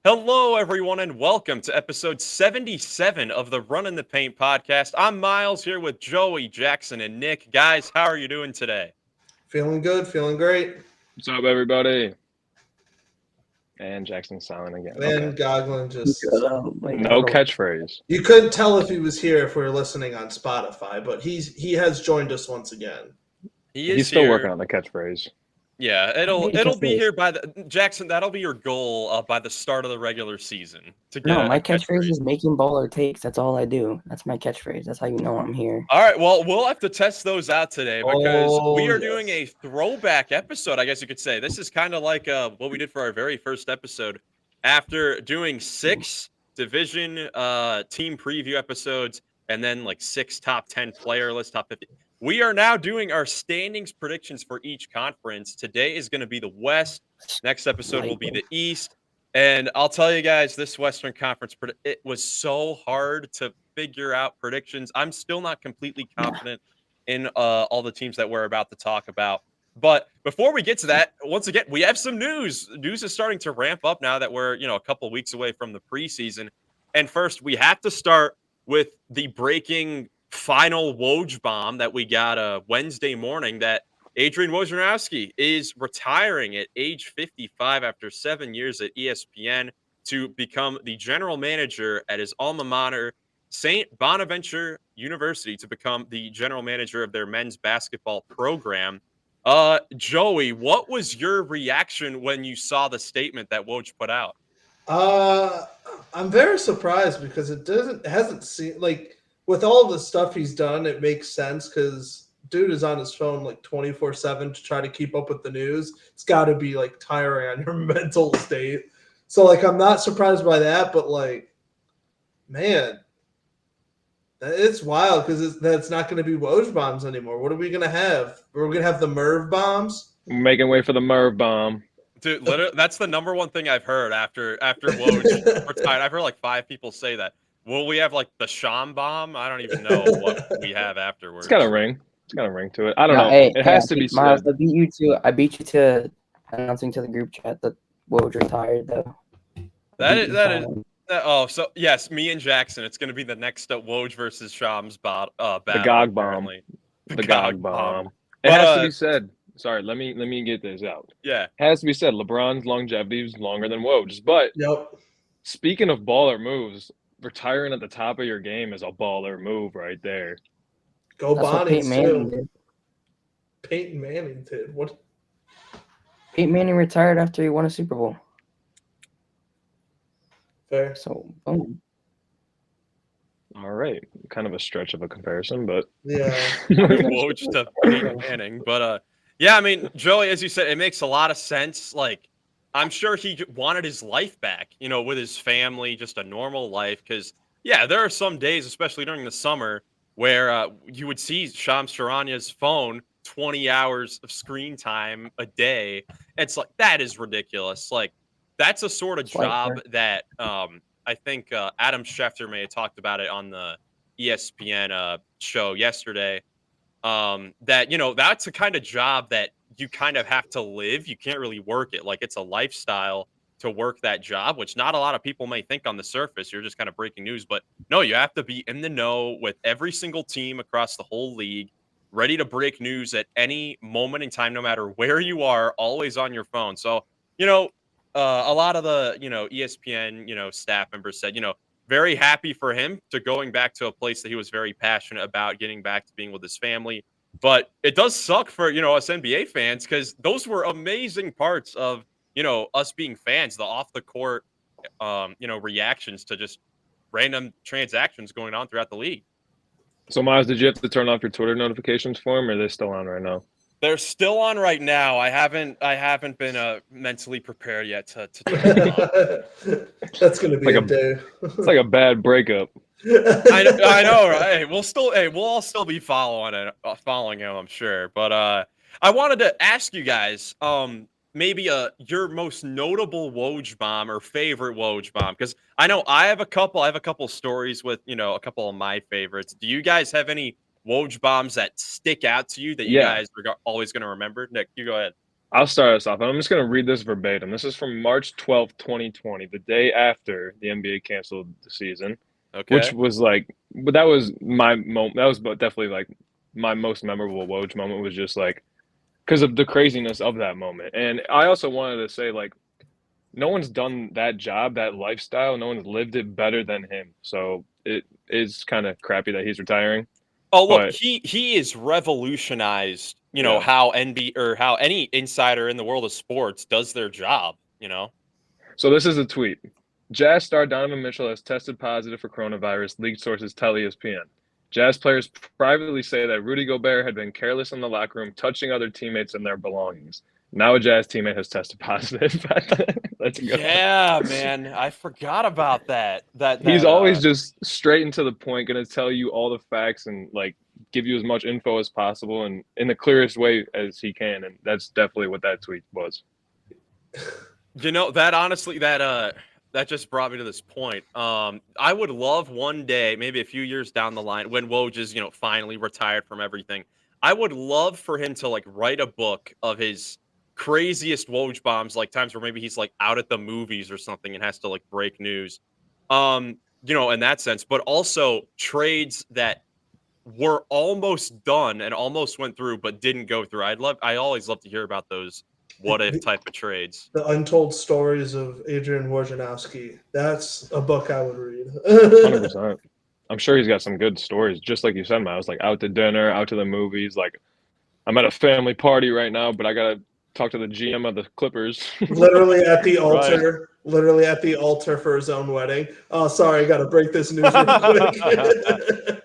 Hello, everyone, and welcome to episode 77 of the Run in the Paint podcast. I'm Miles here with Joey, Jackson, and Nick. Guys, how are you doing today? Feeling good, feeling great. What's up, everybody? And Jackson's silent again. And Okay. Goglin Shut just up, like, No bro. catchphrase. you couldn't tell if he was here if we were listening on Spotify, but he has joined us once again. He is He's still here. working on the catchphrase. Yeah, it'll be here by the Jackson. That'll be your goal by the start of the regular season to get No, my a catchphrase is making baller takes. That's all I do. That's my catchphrase. That's how you know I'm here. All right, well, we'll have to test those out today because we are yes. doing a throwback episode, I guess you could say. This is kind of like what we did for our very first episode. After doing 6 division team preview episodes and then like 6 top 10 player list, top 50, we are now doing our standings predictions for each conference. Today is going to be the West. Next episode will be the East. And I'll tell you guys, this Western Conference, it was so hard to figure out predictions. I'm still not completely confident in all the teams that we're about to talk about. But before we get to that, once again, we have some news. News is starting to ramp up now that we're, a couple weeks away from the preseason. And first, we have to start with the breaking final Woj bomb that we got Wednesday morning that Adrian Wojnarowski is retiring at age 55 after 7 years at ESPN to become the general manager at his alma mater, St. Bonaventure University, to become the general manager of their men's basketball program. Joey, what was your reaction when you saw the statement that Woj put out? I'm very surprised because it hasn't seemed like with all the stuff he's done, it makes sense because dude is on his phone like 24/7 to try to keep up with the news. It's got to be like tiring on your mental state. So like I'm not surprised by that, but like, man, it's wild because that's not going to be Woj bombs anymore. What are we going to have? We're going to have the Merv bombs. Making way for the Merv bomb. Dude, literally, that's the number one thing I've heard after Woj retired. I've heard like 5 people say that. Will we have like the Sham bomb? I don't even know what we have afterwards. It's got a ring. It's got a ring to it. I don't know. Hey, it has to be Miles, said. I beat you to announcing to the group chat that Woj retired, though. That is. Oh, so yes, me and Jackson. It's going to be the next Woj versus Sham's battle. The GOG bomb. The GOG bomb. It has to be said. Sorry, let me get this out. Yeah. It has to be said, LeBron's longevity is longer than Woj's. But speaking of baller moves, retiring at the top of your game is a baller move right there. Go Bonnie too. Peyton Manning did. What? Peyton Manning retired after he won a Super Bowl. Fair. So, boom. All right. Kind of a stretch of a comparison, but yeah. Woj to Peyton Manning. But yeah, I mean, Joey, as you said, it makes a lot of sense. Like, I'm sure he wanted his life back, with his family, just a normal life. Because, yeah, there are some days, especially during the summer, where you would see Shams Charanya's phone 20 hours of screen time a day. It's like, that is ridiculous. Like, that's a sort of job that I think Adam Schefter may have talked about it on the ESPN show yesterday. That, that's a kind of job that you kind of have to live. You can't really work it. Like, it's a lifestyle to work that job, which not a lot of people may think on the surface. You're just kind of breaking news. But no, you have to be in the know with every single team across the whole league, ready to break news at any moment in time, no matter where you are, always on your phone. So, a lot of the, ESPN, staff members said, very happy for him to going back to a place that he was very passionate about, getting back to being with his family. But it does suck for, us NBA fans because those were amazing parts of, us being fans, the off the court, reactions to just random transactions going on throughout the league. So, Miles, did you have to turn off your Twitter notifications for him, or are they still on right now? They're still on right now. I haven't been mentally prepared yet to turn it off. That's gonna be a day. It's like a bad breakup. I know, right? We'll all still be following him, I'm sure. But I wanted to ask you guys, maybe your most notable Woj bomb or favorite Woj bomb, because I know I have a couple stories with a couple of my favorites. Do you guys have any Woj bombs that stick out to you that you guys are always going to remember? Nick, you go ahead. I'll start us off. I'm just going to read this verbatim. This is from March 12th, 2020, the day after the NBA canceled the season, which Okay. was like, but that was my moment. That was definitely like my most memorable Woj moment was just like, because of the craziness of that moment. And I also wanted to say, like, no one's done that job, that lifestyle. No one's lived it better than him. So it is kind of crappy that he's retiring. Oh, look, But he is revolutionized, yeah. how NB or how any insider in the world of sports does their job. So this is a tweet. Jazz star Donovan Mitchell has tested positive for coronavirus, league sources tell ESPN. Jazz players privately say that Rudy Gobert had been careless in the locker room, touching other teammates and their belongings. Now a Jazz teammate has tested positive. That's a good one. Yeah, man, I forgot about that. He's always just straight and to the point, going to tell you all the facts and like give you as much info as possible and in the clearest way as he can. And that's definitely what that tweet was. That honestly, that just brought me to this point. I would love one day, maybe a few years down the line, when Woj is, finally retired from everything. I would love for him to like write a book of his craziest Woj bombs, like times where maybe he's like out at the movies or something and has to like break news. In that sense, but also trades that were almost done and almost went through but didn't go through. I always love to hear about those what if type of trades. The Untold Stories of Adrian Wojnarowski. That's a book I would read. 100%. I'm sure he's got some good stories, just like you said, man. I was like out to dinner, out to the movies. Like I'm at a family party right now, but I gotta talk to the GM of the Clippers. Literally at the altar. Right. Literally at the altar for his own wedding. Oh, sorry, I got to break this news real quick.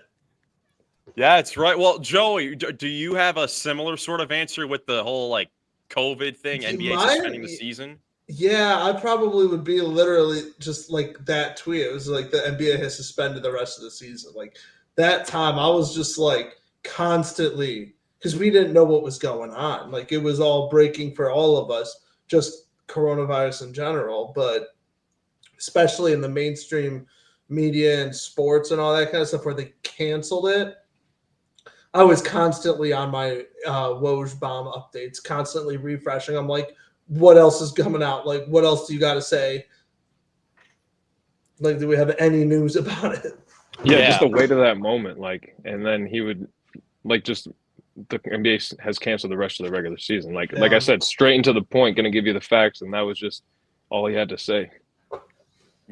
Yeah, it's right. Well, Joey, do you have a similar sort of answer with the whole like COVID thing, NBA suspending the season? Yeah, I probably would be literally just like that tweet. It was like the NBA has suspended the rest of the season. Like that time, I was just like constantly because we didn't know what was going on. Like it was all breaking for all of us, just coronavirus in general, but especially in the mainstream media and sports and all that kind of stuff where they canceled it. I was constantly on my Woj bomb updates, constantly refreshing. I'm like, what else is coming out? Like, what else do you got to say? Like, do we have any news about it? Yeah, just the weight of that moment. Like, and then he would, like, just the NBA has canceled the rest of the regular season. Like I said, straight into the point, going to give you the facts, and that was just all he had to say.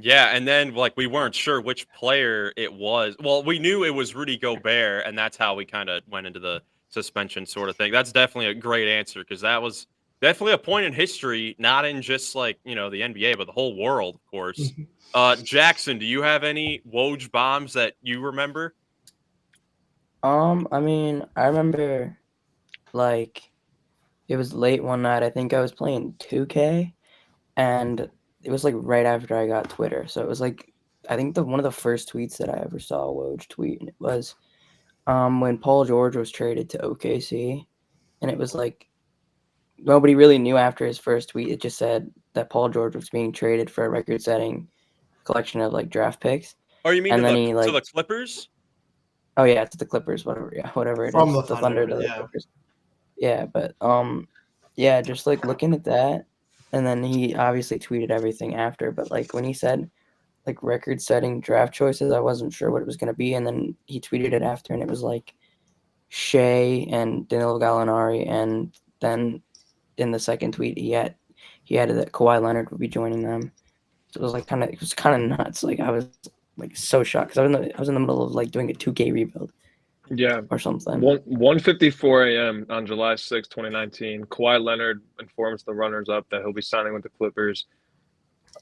Yeah, and then like we weren't sure which player it was. Well, we knew it was Rudy Gobert, and that's how we kind of went into the suspension sort of thing. That's definitely a great answer because that was definitely a point in history, not in just like the NBA, but the whole world, of course. Jackson, do you have any Woj bombs that you remember? I mean, I remember like it was late one night. I think I was playing 2K, and it was like right after I got Twitter. So it was like I think one of the first tweets that I ever saw Woj tweet, and it was when Paul George was traded to OKC, and it was like nobody really knew after his first tweet. It just said that Paul George was being traded for a record-setting collection of like draft picks. Oh, you mean and to then the he like to the Clippers? Oh yeah, it's the Clippers, whatever. Yeah, whatever it From is, the Thunder, to the yeah. Clippers. Yeah, but yeah, just like looking at that, and then he obviously tweeted everything after. But like when he said like record-setting draft choices, I wasn't sure what it was gonna be, and then he tweeted it after, and it was like Shea and Danilo Gallinari, and then in the second tweet he added that Kawhi Leonard would be joining them. So it was kind of nuts. Like I was like so shocked because I was in the middle of like doing a 2K rebuild. Yeah, or something. 1:54 a.m. on July 6, 2019. Kawhi Leonard informs the runners-up that he'll be signing with the Clippers.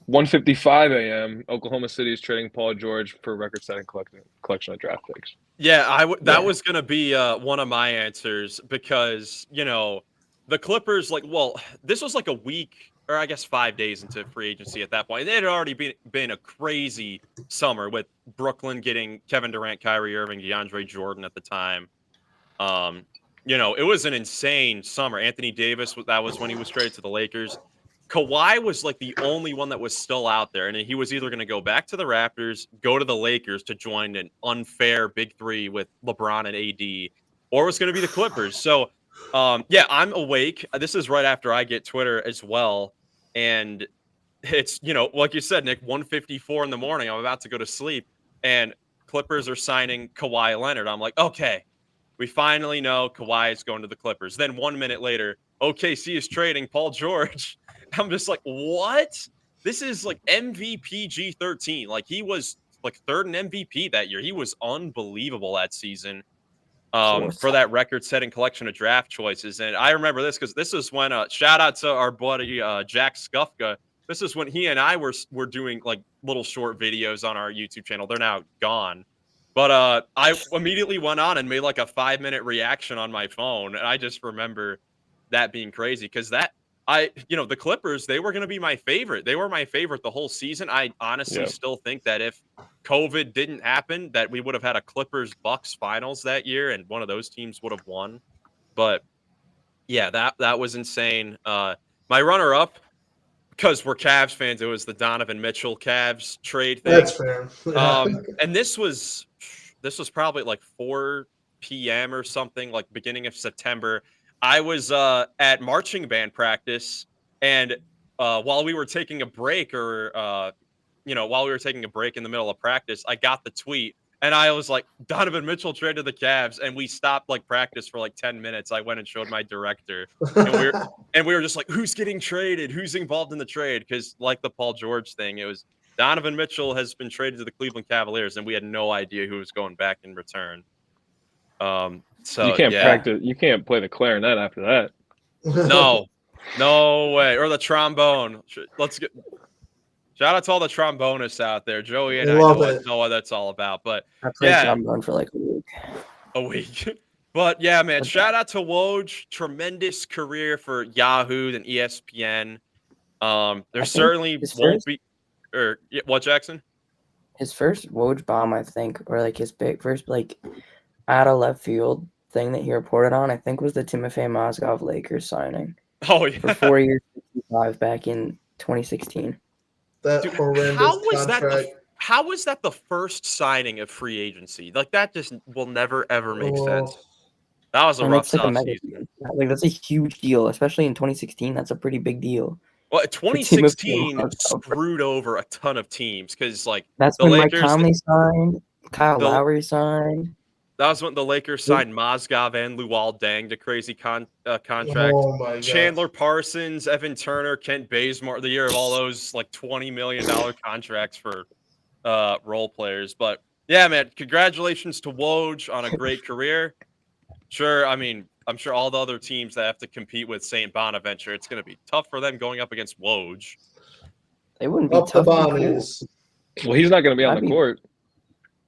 1:55 a.m. Oklahoma City is trading Paul George for a record-setting collection of draft picks. Yeah, that was gonna be one of my answers because the Clippers this was like a week or I guess 5 days into free agency at that point. It had already been a crazy summer with Brooklyn getting Kevin Durant, Kyrie Irving, DeAndre Jordan at the time. It was an insane summer. Anthony Davis, that was when he was traded to the Lakers. Kawhi was like the only one that was still out there, and he was either going to go back to the Raptors, go to the Lakers to join an unfair big three with LeBron and AD, or it was going to be the Clippers. So Yeah, I'm awake. This is right after I get Twitter as well, and it's, like you said, Nick, 1:54 in the morning. I'm about to go to sleep, and Clippers are signing Kawhi Leonard. I'm like, okay, we finally know Kawhi is going to the Clippers. Then 1 minute later, OKC is trading Paul George. I'm just like, what? This is like MVP G13. Like, he was like third in MVP that year. He was unbelievable that season. Fourth. For that record-setting collection of draft choices. And I remember this because this is when shout out to our buddy Jack Skufka. This is when he and I were doing like little short videos on our YouTube channel. They're now gone. But I immediately went on and made like a 5-minute reaction on my phone. And I just remember that being crazy because the Clippers, they were going to be my favorite. They were my favorite the whole season. I honestly Yeah. still think that if COVID didn't happen, that we would have had a Clippers Bucks finals that year, and one of those teams would have won. But yeah, that was insane. My runner up, because we're Cavs fans, it was the Donovan Mitchell Cavs trade thing. That's fair. Yeah. And this was probably like 4 p.m. or something, like beginning of September. I was at marching band practice, and while we were taking a break, while we were taking a break in the middle of practice, I got the tweet, and I was like, Donovan Mitchell traded the Cavs, and we stopped like practice for like 10 minutes. I went and showed my director, and we were just like, who's getting traded? Who's involved in the trade? Because like the Paul George thing, it was Donovan Mitchell has been traded to the Cleveland Cavaliers, and we had no idea who was going back in return. So You can't yeah, practice. You can't play the clarinet after that. no way, or the trombone. Let's get shout out to all the trombonists out there. Joey and I Love it. know what that's all about. But I played yeah, trombone for like a week. a week. But yeah, man, shout out to Woj. Tremendous career for Yahoo and ESPN. There certainly won't be. Or what, Jackson? His first Woj bomb, I think, or like his first like out of left field thing that he reported on, I think, was the Timofey Mozgov Lakers signing. Oh yeah, for 4 years, 55 back in 2016. That dude, horrendous contract. How was that the first signing of free agency? Like, that just will never ever make sense. That was a And rough it's like a mega season. like that's a huge deal, especially in 2016. That's a pretty big deal. Well, 2016 Mozgov. screwed over a ton of teams because, like, That's the when Lakers, Mike Conley signed, Kyle the- Lowry signed. that was when the Lakers signed Mozgov and Luol Deng to crazy contracts. Oh my god. Chandler Parsons, Evan Turner, Kent Bazemore, the year of all those like $20 million contracts for role players. But yeah, man, congratulations to Woj on a great career. Sure, I mean, I'm sure all the other teams that have to compete with St. Bonaventure, it's going to be tough for them going up against Woj. They wouldn't be Up the tough. It'd be cool. Bonnies. Well, he's not going to be on That'd the be- court.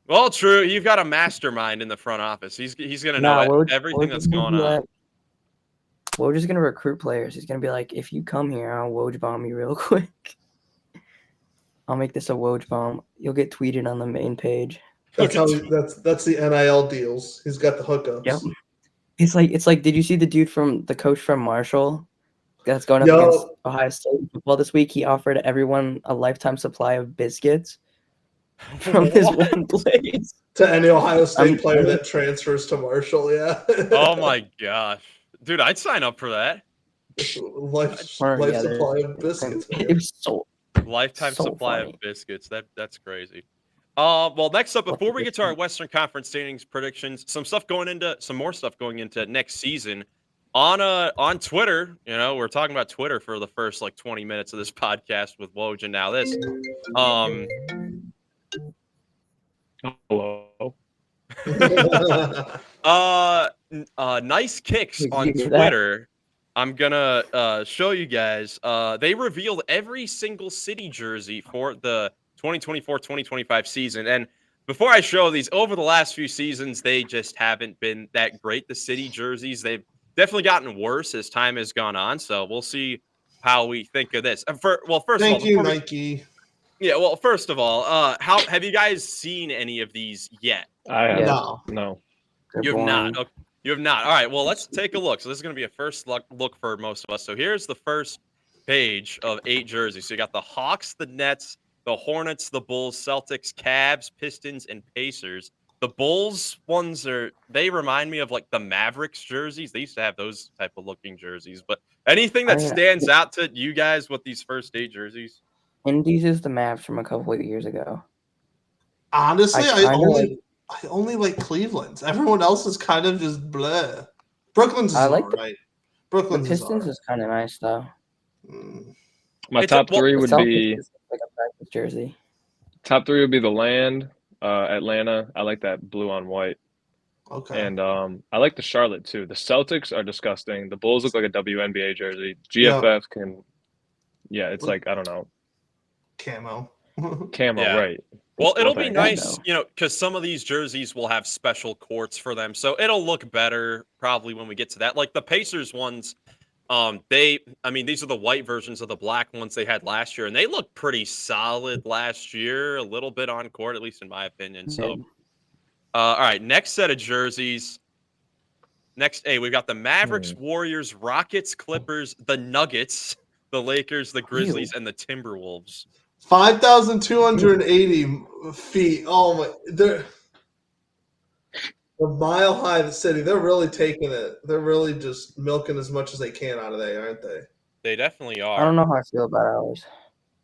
Well, true. You've got a mastermind in the front office. He's going to know everything that's going on. Woj is gonna recruit players. He's gonna be like, if you come here, I'll Woj bomb you real quick. I'll make this a Woj bomb. You'll get tweeted on the main page. That's how that's the NIL deals. He's got the hookups. Yep. It's like, did you see the dude from the coach from Marshall that's going up against Ohio State football this week? He offered everyone a lifetime supply of biscuits from his one place. To any Ohio State player that transfers to Marshall, yeah. Oh my gosh. Dude, I'd sign up for that. life supply of biscuits. It was so Lifetime So supply funny. of biscuits. That's crazy. Well, next up, before we get to our Western Conference standings predictions, some more stuff going into next season. On Twitter, we're talking about Twitter for the first like 20 minutes of this podcast with Woj, and now this. Hello. Nice Kicks Did on you hear that? Twitter. I'm gonna show you guys. They revealed every single city jersey for the 2024-2025 season. And before I show these, over the last few seasons, they just haven't been that great. The city jerseys, they've definitely gotten worse as time has gone on. So we'll see how we think of this. First of all, Thank you, Nike. Yeah, well, first of all, how have you guys seen any of these yet? I have Yeah. no. They're You have boring. not. Okay. You have not. All right. Well, let's take a look. So this is going to be a first look for most of us. So here's the first page of 8 jerseys. So you got the Hawks, the Nets, the Hornets, the Bulls, Celtics, Cavs, Pistons, and Pacers. The Bulls ones they remind me of like the Mavericks jerseys. They used to have those type of looking jerseys. But anything I that mean, stands out to you guys with these first 8 jerseys? Indies is the Mavs from a couple of years ago. Honestly, I kinda like I only like Cleveland's. Everyone else is kind of just bleh. Brooklyn's I is like alright. the Brooklyn's is Pistons alright. is kinda nice though. Mm. My It's a top well, three The would Celtics be is like a practice jersey. the Land, Atlanta. I like that blue on white. Okay. And I like the Charlotte too. The Celtics are disgusting. The Bulls look like a WNBA jersey. Yeah. GFF it's like I don't know, Camo. camo, Yeah. right? Well, it'll not be bad, nice, though. because some of these jerseys will have special courts for them, so it'll look better probably when we get to that. Like the Pacers ones, these are the white versions of the black ones they had last year, and they looked pretty solid last year, a little bit on court, at least in my opinion. So, Mid. all right, next set of jerseys. We've got the Mavericks, Warriors, Rockets, Clippers, the Nuggets, the Lakers, the Grizzlies, and the Timberwolves. 5,280 feet. Oh my! They're a mile high the city. They're really taking it. They're really just milking as much as they can out of there, aren't they? They definitely I are. don't know how I feel about ours.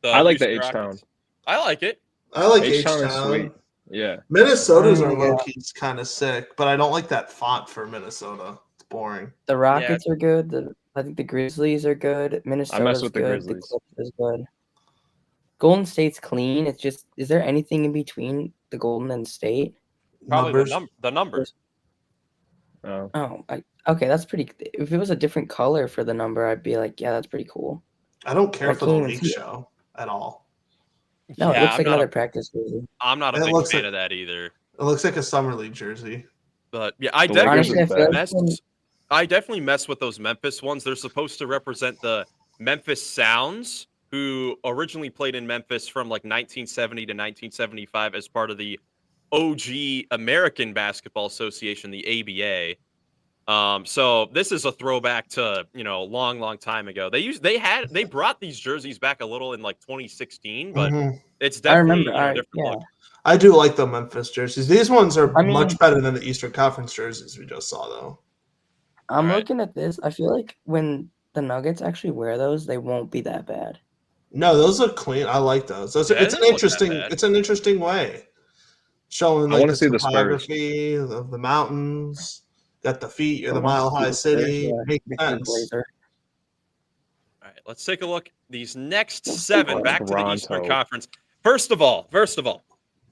The I like the Houston H-Town. Rockets. I like it. I like H-Town is sweet. H-Town. Yeah. Minnesota's are Yeah. low key kind of sick, but I don't like that font for Minnesota. It's boring. The Rockets are good. I think the Grizzlies are good. Minnesota's with the good. The Grizzlies. Clippers is good. Golden State's clean. It's just, is there anything in between the Golden and State? Probably Numbers. the numbers. Oh. Okay, that's pretty. If it was a different color for the number, I'd be like, yeah, that's pretty cool. I don't care I for the can't even league see it. show at all. No, it looks I'm like not another practice jersey. I'm not a It big looks fan like- of that either. It looks like a summer league jersey. But yeah, I The Lakers definitely Honestly, I feel like mess. I definitely mess with those Memphis ones. They're supposed to represent the Memphis Sounds, who originally played in Memphis from like 1970 to 1975 as part of the OG American Basketball Association, the ABA. So this is a throwback to, long time ago. They brought these jerseys back a little in like 2016, but it's definitely a different look. I do like the Memphis jerseys. These ones are I mean- much better than the Eastern Conference jerseys we just saw, though. I'm Alright. looking at this. I feel like when the Nuggets actually wear those, they won't be that bad. No, those look clean. I like those. Yeah, It's they an don't look that interesting. bad. It's an interesting way, showing I like wanna the see the Spurs. topography of the mountains. Got the feet. You're the But once mile you see high the Spurs, city. yeah, Makes big sense. blazer. All right, let's take a look. These next 7 back to the Eastern Toronto. Conference. First of all,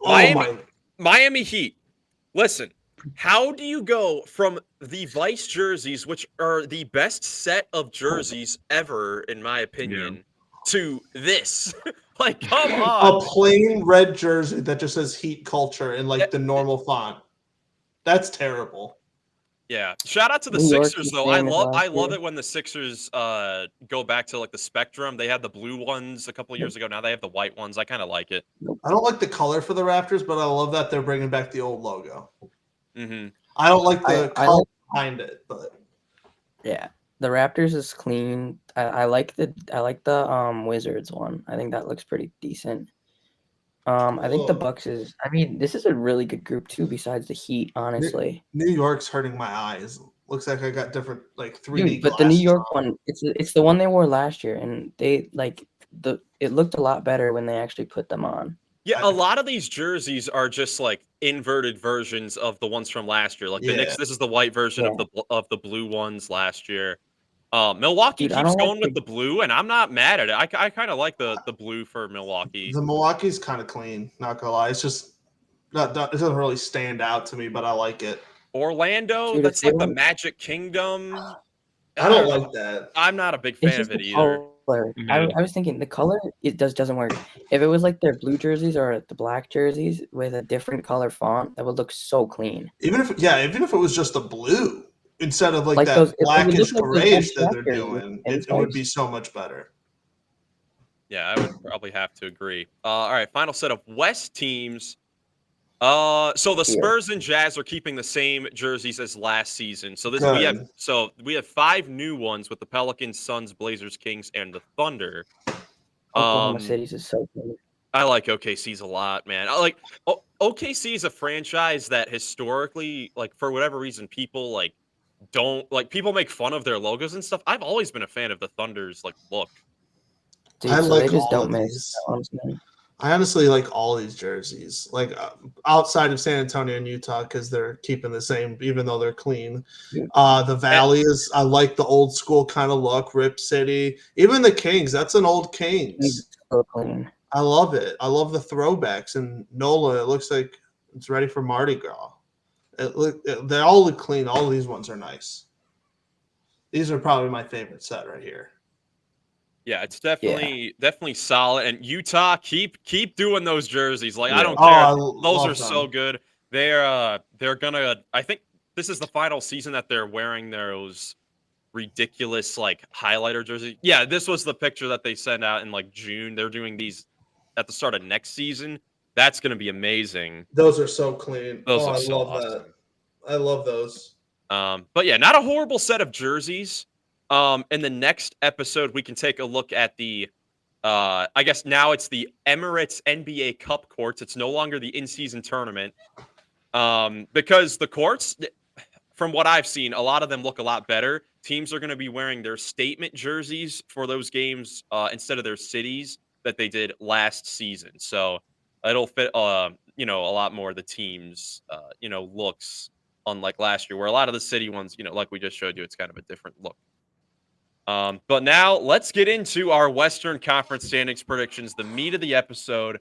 Oh my! Miami Heat. Listen, how do you go from the Vice jerseys, which are the best set of jerseys ever, in my opinion, to this? Like, come on. A plain red jersey that just says Heat Culture in like the normal font. That's terrible. Yeah. Shout out to the New York Sixers, was though. I famous love last year. it when the Sixers go back to like the spectrum. They had the blue ones a couple of years ago. Now they have the white ones. I kind of like it. I don't like the color for the Raptors, but I love that they're bringing back the old logo. Mm-hmm. I don't like the I color like- behind it, but Yeah, the Raptors is clean. I like the Wizards one. I think that looks pretty decent. I think the Ugh. Bucks is. I mean, this is a really good group too. Besides the Heat, honestly. New York's hurting my eyes. Looks like I got different like 3D Dude, but the New glasses York on. one, it's the one they wore last year, and they it looked a lot better when they actually put them on. Yeah, a lot of these jerseys are just like inverted versions of the ones from last year. Like the Knicks, this is the white version of the blue ones last year. Milwaukee Dude, I keeps don't like going with the blue, and I'm not mad at it. I kind of like the blue for Milwaukee. The Milwaukee's kind of clean, not gonna lie. It's just it doesn't really stand out to me, but I like it. Orlando, Dude, that's like the Magic Kingdom. I don't like that. I'm not a big It's fan of just it the either. color. I was thinking the color doesn't work. If it was like their blue jerseys or the black jerseys with a different color font, that would look so clean. Even if it was just the blue instead of like Like that those- it would blackish look like those grayish old that they're black jerseys doing, and it would stripes. be so much better. Yeah, I would probably have to agree. All right, final set of West teams. So the Spurs and Jazz are keeping the same jerseys as last season. So we have 5 new ones with the Pelicans, Suns, Blazers, Kings, and the Thunder. Oklahoma City's is so clean. I like OKC's a lot, man. OKC is a franchise that historically, like for whatever reason, people like don't like. People make fun of their logos and stuff. I've always been a fan of the Thunder's like look. I Dude, so they like just all don't of miss. these. Honestly. I honestly like all these jerseys, like outside of San Antonio and Utah, because they're keeping the same, even though they're clean. Yeah. The Valley is, I like the old school kind of look. Rip City, even the Kings. That's an old Kings. So clean. I love it. I love the throwbacks. And NOLA, it looks like it's ready for Mardi Gras. They all look clean. All of these ones are nice. These are probably my favorite set right here. Yeah, it's definitely solid. And Utah, keep doing those jerseys. Like I don't Oh, care. I Those are love so them. good. They're gonna. I think this is the final season that they're wearing those ridiculous like highlighter jerseys. Yeah, this was the picture that they sent out in like June. They're doing these at the start of next season. That's gonna be amazing. Those are so clean. Those Oh, look I so love awesome. that. I love those. But yeah, not a horrible set of jerseys. In the next episode, we can take a look at the I guess now it's the Emirates NBA Cup courts. It's no longer the in-season tournament. Because the courts, from what I've seen, a lot of them look a lot better. Teams are going to be wearing their statement jerseys for those games instead of their cities that they did last season. So it'll fit, a lot more of the teams, looks unlike last year, where a lot of the city ones, like we just showed you, it's kind of a different look. But now let's get into our Western Conference standings predictions, the meat of the episode.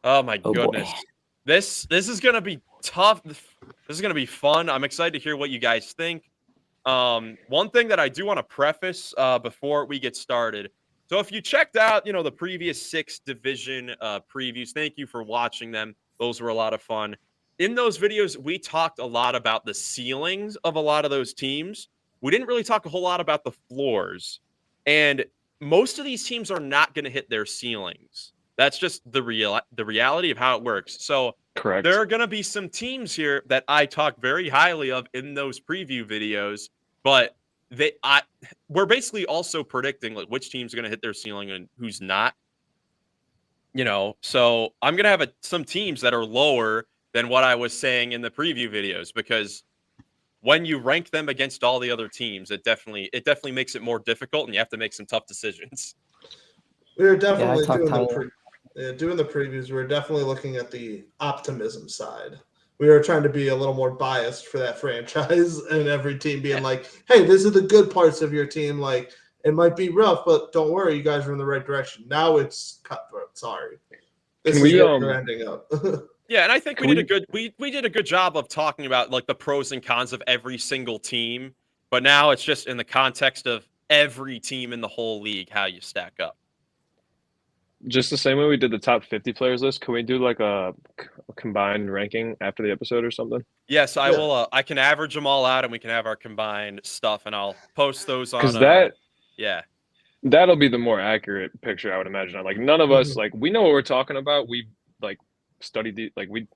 Oh my goodness. Boy. This is gonna be tough. This is gonna be fun. I'm excited to hear what you guys think. One thing that I do want to preface before we get started. So if you checked out, the previous 6 division previews, thank you for watching them. Those were a lot of fun. In those videos, we talked a lot about the ceilings of a lot of those teams. We didn't really talk a whole lot about the floors. And most of these teams are not going to hit their ceilings. That's just the reality of how it works. So Correct. there are going to be some teams here that I talk very highly of in those preview videos, but we're basically also predicting like which team's going to hit their ceiling and who's not. So I'm going to have some teams that are lower than what I was saying in the preview videos, because when you rank them against all the other teams, it definitely makes it more difficult, and you have to make some tough decisions. We were definitely Yeah, doing the previews. We were definitely looking at the optimism side. We were trying to be a little more biased for that franchise, and every team being like, "Hey, these are the good parts of your team. Like, it might be rough, but don't worry, you guys are in the right direction." Now it's cutthroat. Sorry, this is where we're ending up. Yeah, and I think we did a good job of talking about like the pros and cons of every single team, but now it's just in the context of every team in the whole league, how you stack up. Just the same way we did the top 50 players list, can we do like a combined ranking after the episode or something? Yes, I will. I can average them all out, and we can have our combined stuff, and I'll post those on. Because yeah, that'll be the more accurate picture, I would imagine. Like none of us, like we know what we're talking about. We like studied we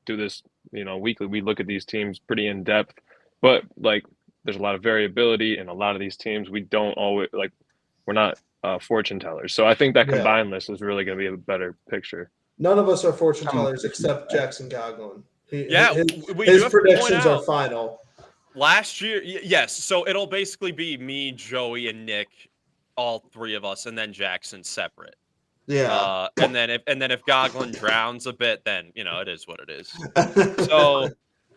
do this, weekly. We look at these teams pretty in depth, but like there's a lot of variability in a lot of these teams. We don't always we're not fortune tellers. So I think that combined list is really going to be a better picture. None of us are fortune tellers except Jackson Goglin. His predictions are final. Last year, yes. So it'll basically be me, Joey, and Nick, all 3 of us, and then Jackson separate. Yeah. And then if Goglin drowns a bit, then it is what it is. So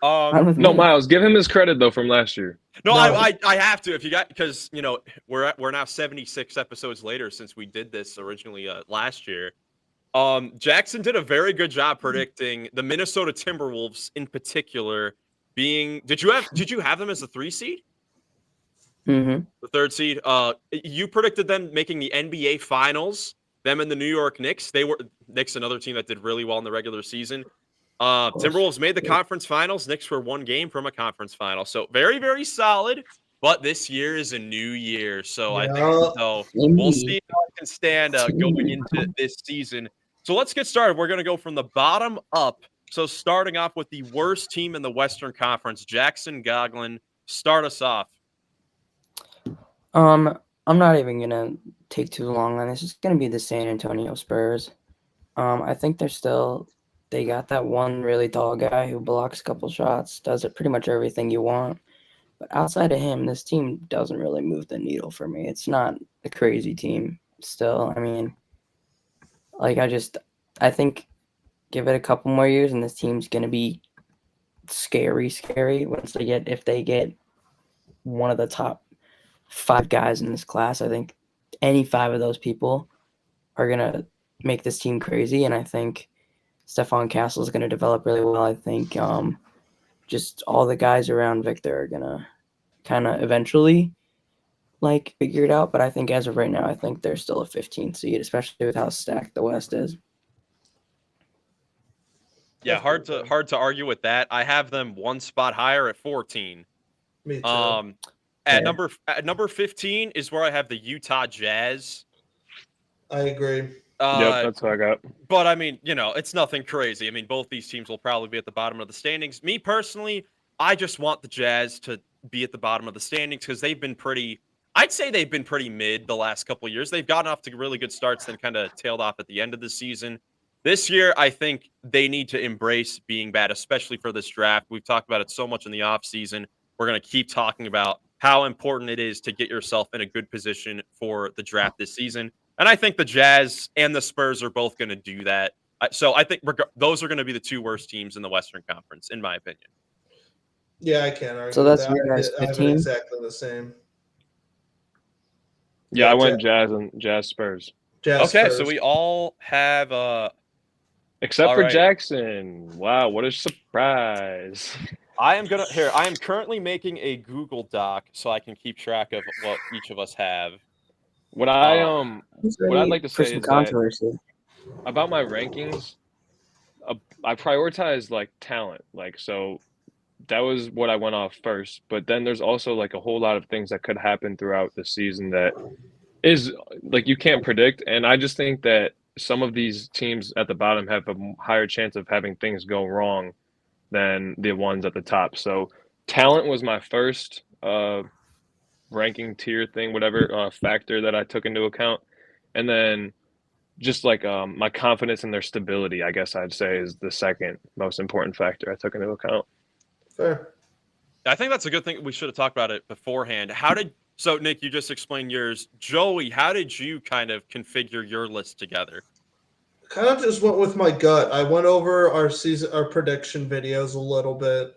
no, Miles, give him his credit though from last year. No, I have to, because we're now 76 episodes later since we did this originally last year. Jackson did a very good job predicting the Minnesota Timberwolves in particular being. Did you have them as a 3 seed? Mm-hmm. The 3rd seed. You predicted them making the NBA Finals. Them and the New York Knicks. Knicks, another team that did really well in the regular season. Timberwolves made the conference finals. Knicks were 1 game from a conference final. So very, very solid. But this year is a new year. So I think we'll see how I can stand going into this season. So let's get started. We're going to go from the bottom up. So starting off with the worst team in the Western Conference, Jackson Goglin, start us off. I'm not even going to take too long on this. It's going to be the San Antonio Spurs. I think they got that one really tall guy who blocks a couple shots, does it pretty much everything you want. But outside of him, this team doesn't really move the needle for me. It's not a crazy team still. I mean, like I think give it a couple more years and this team's gonna be scary if they get one of the top 5 guys in this class. I think any 5 of those people are gonna make this team crazy, and I think Stephon Castle is gonna develop really well. I think just all the guys around Victor are gonna kind of eventually figure it out. But I think as of right now, I think they're still a 15th seed, especially with how stacked the West is. Yeah, hard to argue with that. I have them one spot higher at 14. Me too. At number 15 is where I have the Utah Jazz. I agree. Yep, that's what I got. But I mean, it's nothing crazy. I mean, both these teams will probably be at the bottom of the standings. Me personally, I just want the Jazz to be at the bottom of the standings because I'd say they've been pretty mid the last couple of years. They've gotten off to really good starts, then kind of tailed off at the end of the season. This year, I think they need to embrace being bad, especially for this draft. We've talked about it so much in the offseason. We're going to keep talking about how important it is to get yourself in a good position for the draft this season. And I think the Jazz and the Spurs are both going to do that. So I think those are going to be the 2 worst teams in the Western Conference, in my opinion. Yeah, I can't argue. So that's with that. your guys' I have it 15? exactly the same. Yeah, I went Jazz and Jazz Spurs. Jazz Okay, Spurs. so we all have Except all for right. Jackson. Wow, what a surprise. I am currently making a Google Doc so I can keep track of what each of us have. What I'd like to say is controversy. that about my rankings, I prioritize talent. So that was what I went off first. But then there's also a whole lot of things that could happen throughout the season that is you can't predict. And I just think that some of these teams at the bottom have a higher chance of having things go wrong than the ones at the top. So talent was my first ranking tier thing, whatever factor that I took into account. And then just my confidence in their stability, I guess I'd say, is the second most important factor I took into account. Fair. I think that's a good thing. We should have talked about it beforehand. So Nick, you just explained yours. Joey, how did you kind of configure your list together? Kind of just went with my gut. I went over our prediction videos a little bit,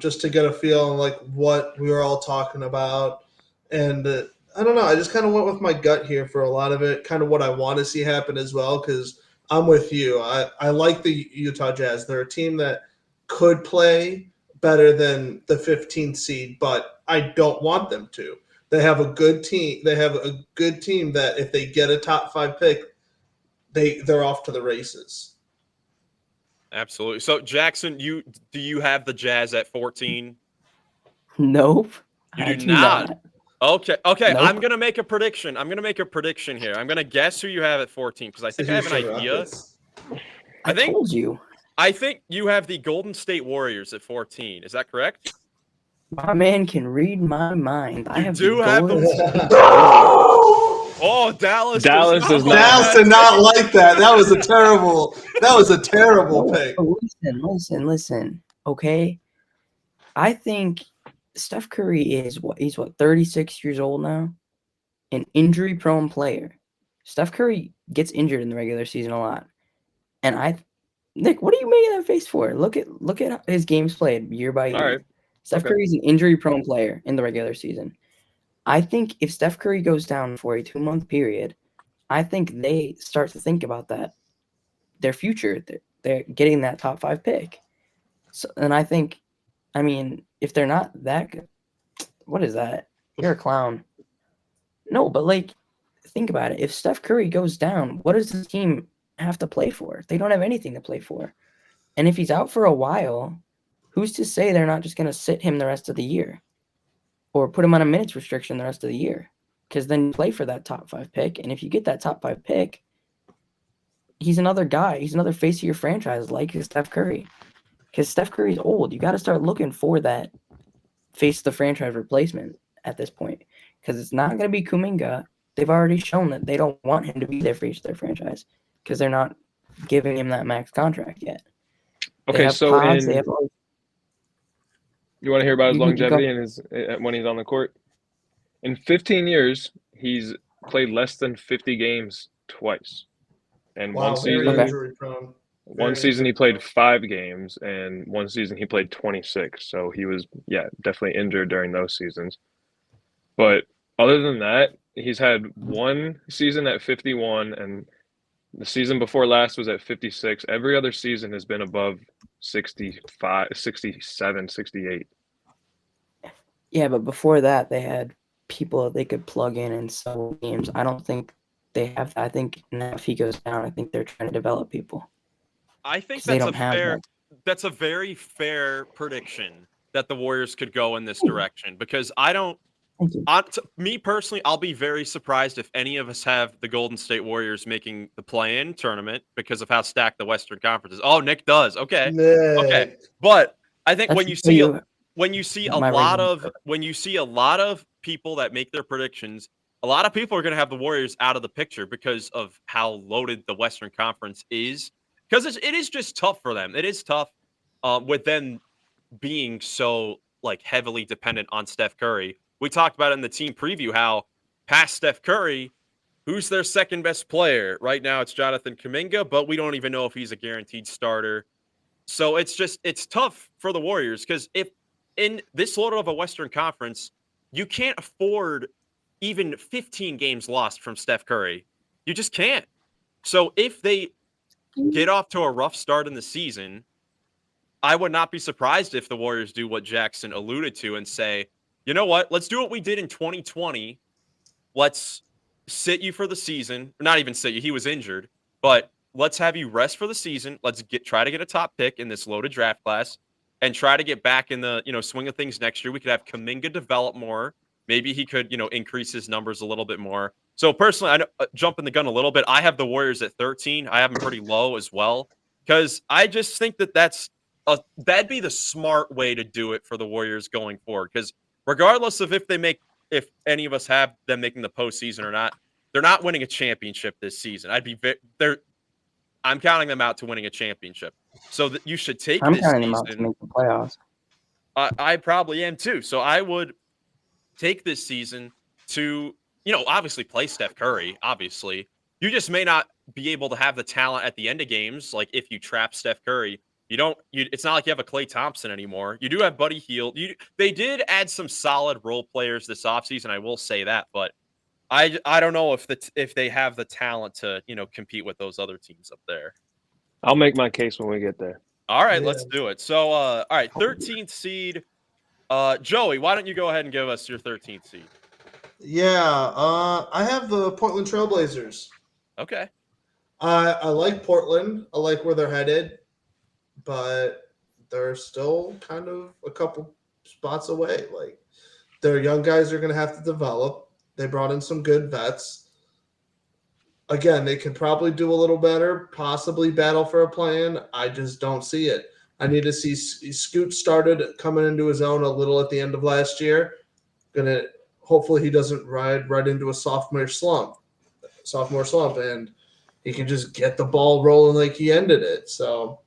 just to get a feel on what we were all talking about, and I don't know. I just kind of went with my gut here for a lot of it. Kind of what I want to see happen as well, because I'm with you. I like the Utah Jazz. They're a team that could play better than the 15th seed, but I don't want them to. They have a good team. They have a good team that if they get a top 5 pick, they're off to the races. Absolutely. So Jackson, do you have the Jazz at 14? Nope. You do not. Okay. Nope. I'm gonna make a prediction. I'm here. I'm gonna guess who you have at 14 because I think I have an idea. I told you. I think you have the Golden State Warriors at 14. Is that correct? My man can read my mind. I have do have them. Oh, Dallas does not. Dallas did not like that. That was a terrible pick. Listen. Okay. I think Steph Curry is he's 36 years old now, an injury-prone player. Steph Curry gets injured in the regular season a lot. And Nick, what are you making that face for? Look at his games played year by year. All right. Steph Curry's an injury-prone player in the regular season. I think if Steph Curry goes down for a 2-month period, I think they start to think about that, their future. They're getting that top 5 pick. So, and I think, if they're not that good, what is that? You're a clown. No, but think about it. If Steph Curry goes down, what does this team have to play for? They don't have anything to play for. And if he's out for a while, who's to say they're not just going to sit him the rest of the year or put him on a minutes restriction the rest of the year? Because then you play for that top 5 pick. And if you get that top 5 pick, he's another guy. He's another face of your franchise like Steph Curry. Because Steph Curry's old. You got to start looking for that face of the franchise replacement at this point. Because it's not going to be Kuminga. They've already shown that they don't want him to be their face of their franchise. Because they're not giving him that max contract yet. They Okay, have so pods. They have all. you want to hear about his You can go. longevity and his when he's on the court? In 15 years, he's played less than 50 games twice. And Wow, very Okay. injury prone. one season he played 5 games, and one season he played 26. So he was, definitely injured during those seasons. But other than that, he's had one season at 51, and the season before last was at 56. Every other season has been above 65, 67, 68. Yeah, but before that, they had people that they could plug in and sell games. I don't think they have that. I think now if he goes down, I think they're trying to develop people I think because they don't have that. that's a very fair prediction that the Warriors could go in this direction because I don't Thank you. me personally, I'll be very surprised if any of us have the Golden State Warriors making the play-in tournament because of how stacked the Western Conference is. Oh, Nick does. Okay. Nick. But I think That's when you until see you- when you see a my lot rankings of when you see a lot of people that make their predictions, a lot of people are going to have the Warriors out of the picture because of how loaded the Western Conference is. Because it is just tough for them. It is tough with them being so like heavily dependent on Steph Curry. We talked about in the team preview how past Steph Curry, who's their second best player right now? It's Jonathan Kuminga, but we don't even know if he's a guaranteed starter. So it's tough for the Warriors because if in this load of a Western Conference, you can't afford even 15 games lost from Steph Curry. You just can't. So if they get off to a rough start in the season, I would not be surprised if the Warriors do what Jackson alluded to and say, you know what, let's do what we did in 2020. Let's sit you for the season. Not even sit you, he was injured, but let's have you rest for the season. Let's try to get a top pick in this loaded draft class and try to get back in the, swing of things next year. We could have Kuminga develop more. Maybe he could, increase his numbers a little bit more. So personally, I know, jumping the gun a little bit, I have the Warriors at 13. I have them pretty low as well because I just think that'd be the smart way to do it for the Warriors going forward. Because regardless of if any of us have them making the postseason or not, they're not winning a championship this season. I'm counting them out to winning a championship. So that you should take I'm this counting them out to season. make the playoffs. I probably am too. So I would take this season to, obviously play Steph Curry. Obviously, you just may not be able to have the talent at the end of games. Like if you trap Steph Curry, it's not like you have a Klay Thompson anymore. You do have Buddy Hield. They did add some solid role players this offseason. I will say that, but I don't know if they have the talent to, compete with those other teams up there. I'll make my case when we get there. All right, Yeah. let's do it. So, all right, 13th seed. Joey, why don't you go ahead and give us your 13th seed? Yeah, I have the Portland Trailblazers. Okay. I like Portland. I like where they're headed, but they're still kind of a couple spots away. Like their young guys are going to have to develop. They brought in some good vets. Again, they could probably do a little better, possibly battle for a plan. I just don't see it. I need to see Scoot started coming into his own a little at the end of last year. Hopefully he doesn't ride right into a sophomore slump, and he can just get the ball rolling like he ended it. So,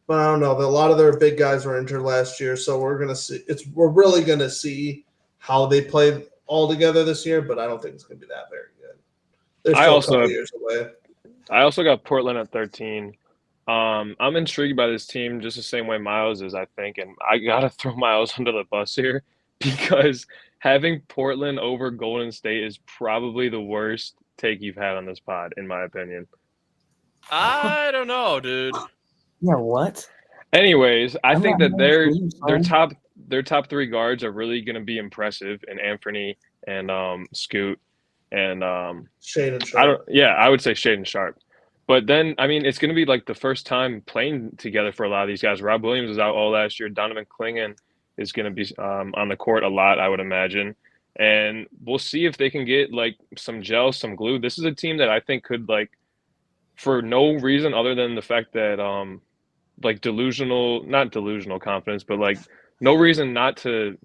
but I don't know. A lot of their big guys were injured last year, so we're really gonna see how they play all together this year. But I don't think it's gonna be that very good. They're still a couple years away. I also got Portland at 13. I'm intrigued by this team just the same way Miles is, I think, and I gotta throw Miles under the bus here because having Portland over Golden State is probably the worst take you've had on this pod, in my opinion. I don't know, dude. Yeah, what? Anyways, I think that their top 3 guards are really going to be impressive, and Anthony and Scoot and Shaden Sharp. I would say Shaden Sharp. But then, I mean, it's going to be like the first time playing together for a lot of these guys. Rob Williams was out all last year. Donovan Clingan is going to be on the court a lot, I would imagine. And we'll see if they can get like some gel, some glue. This is a team that I think could, like, for no reason other than the fact that not delusional confidence, but like no reason to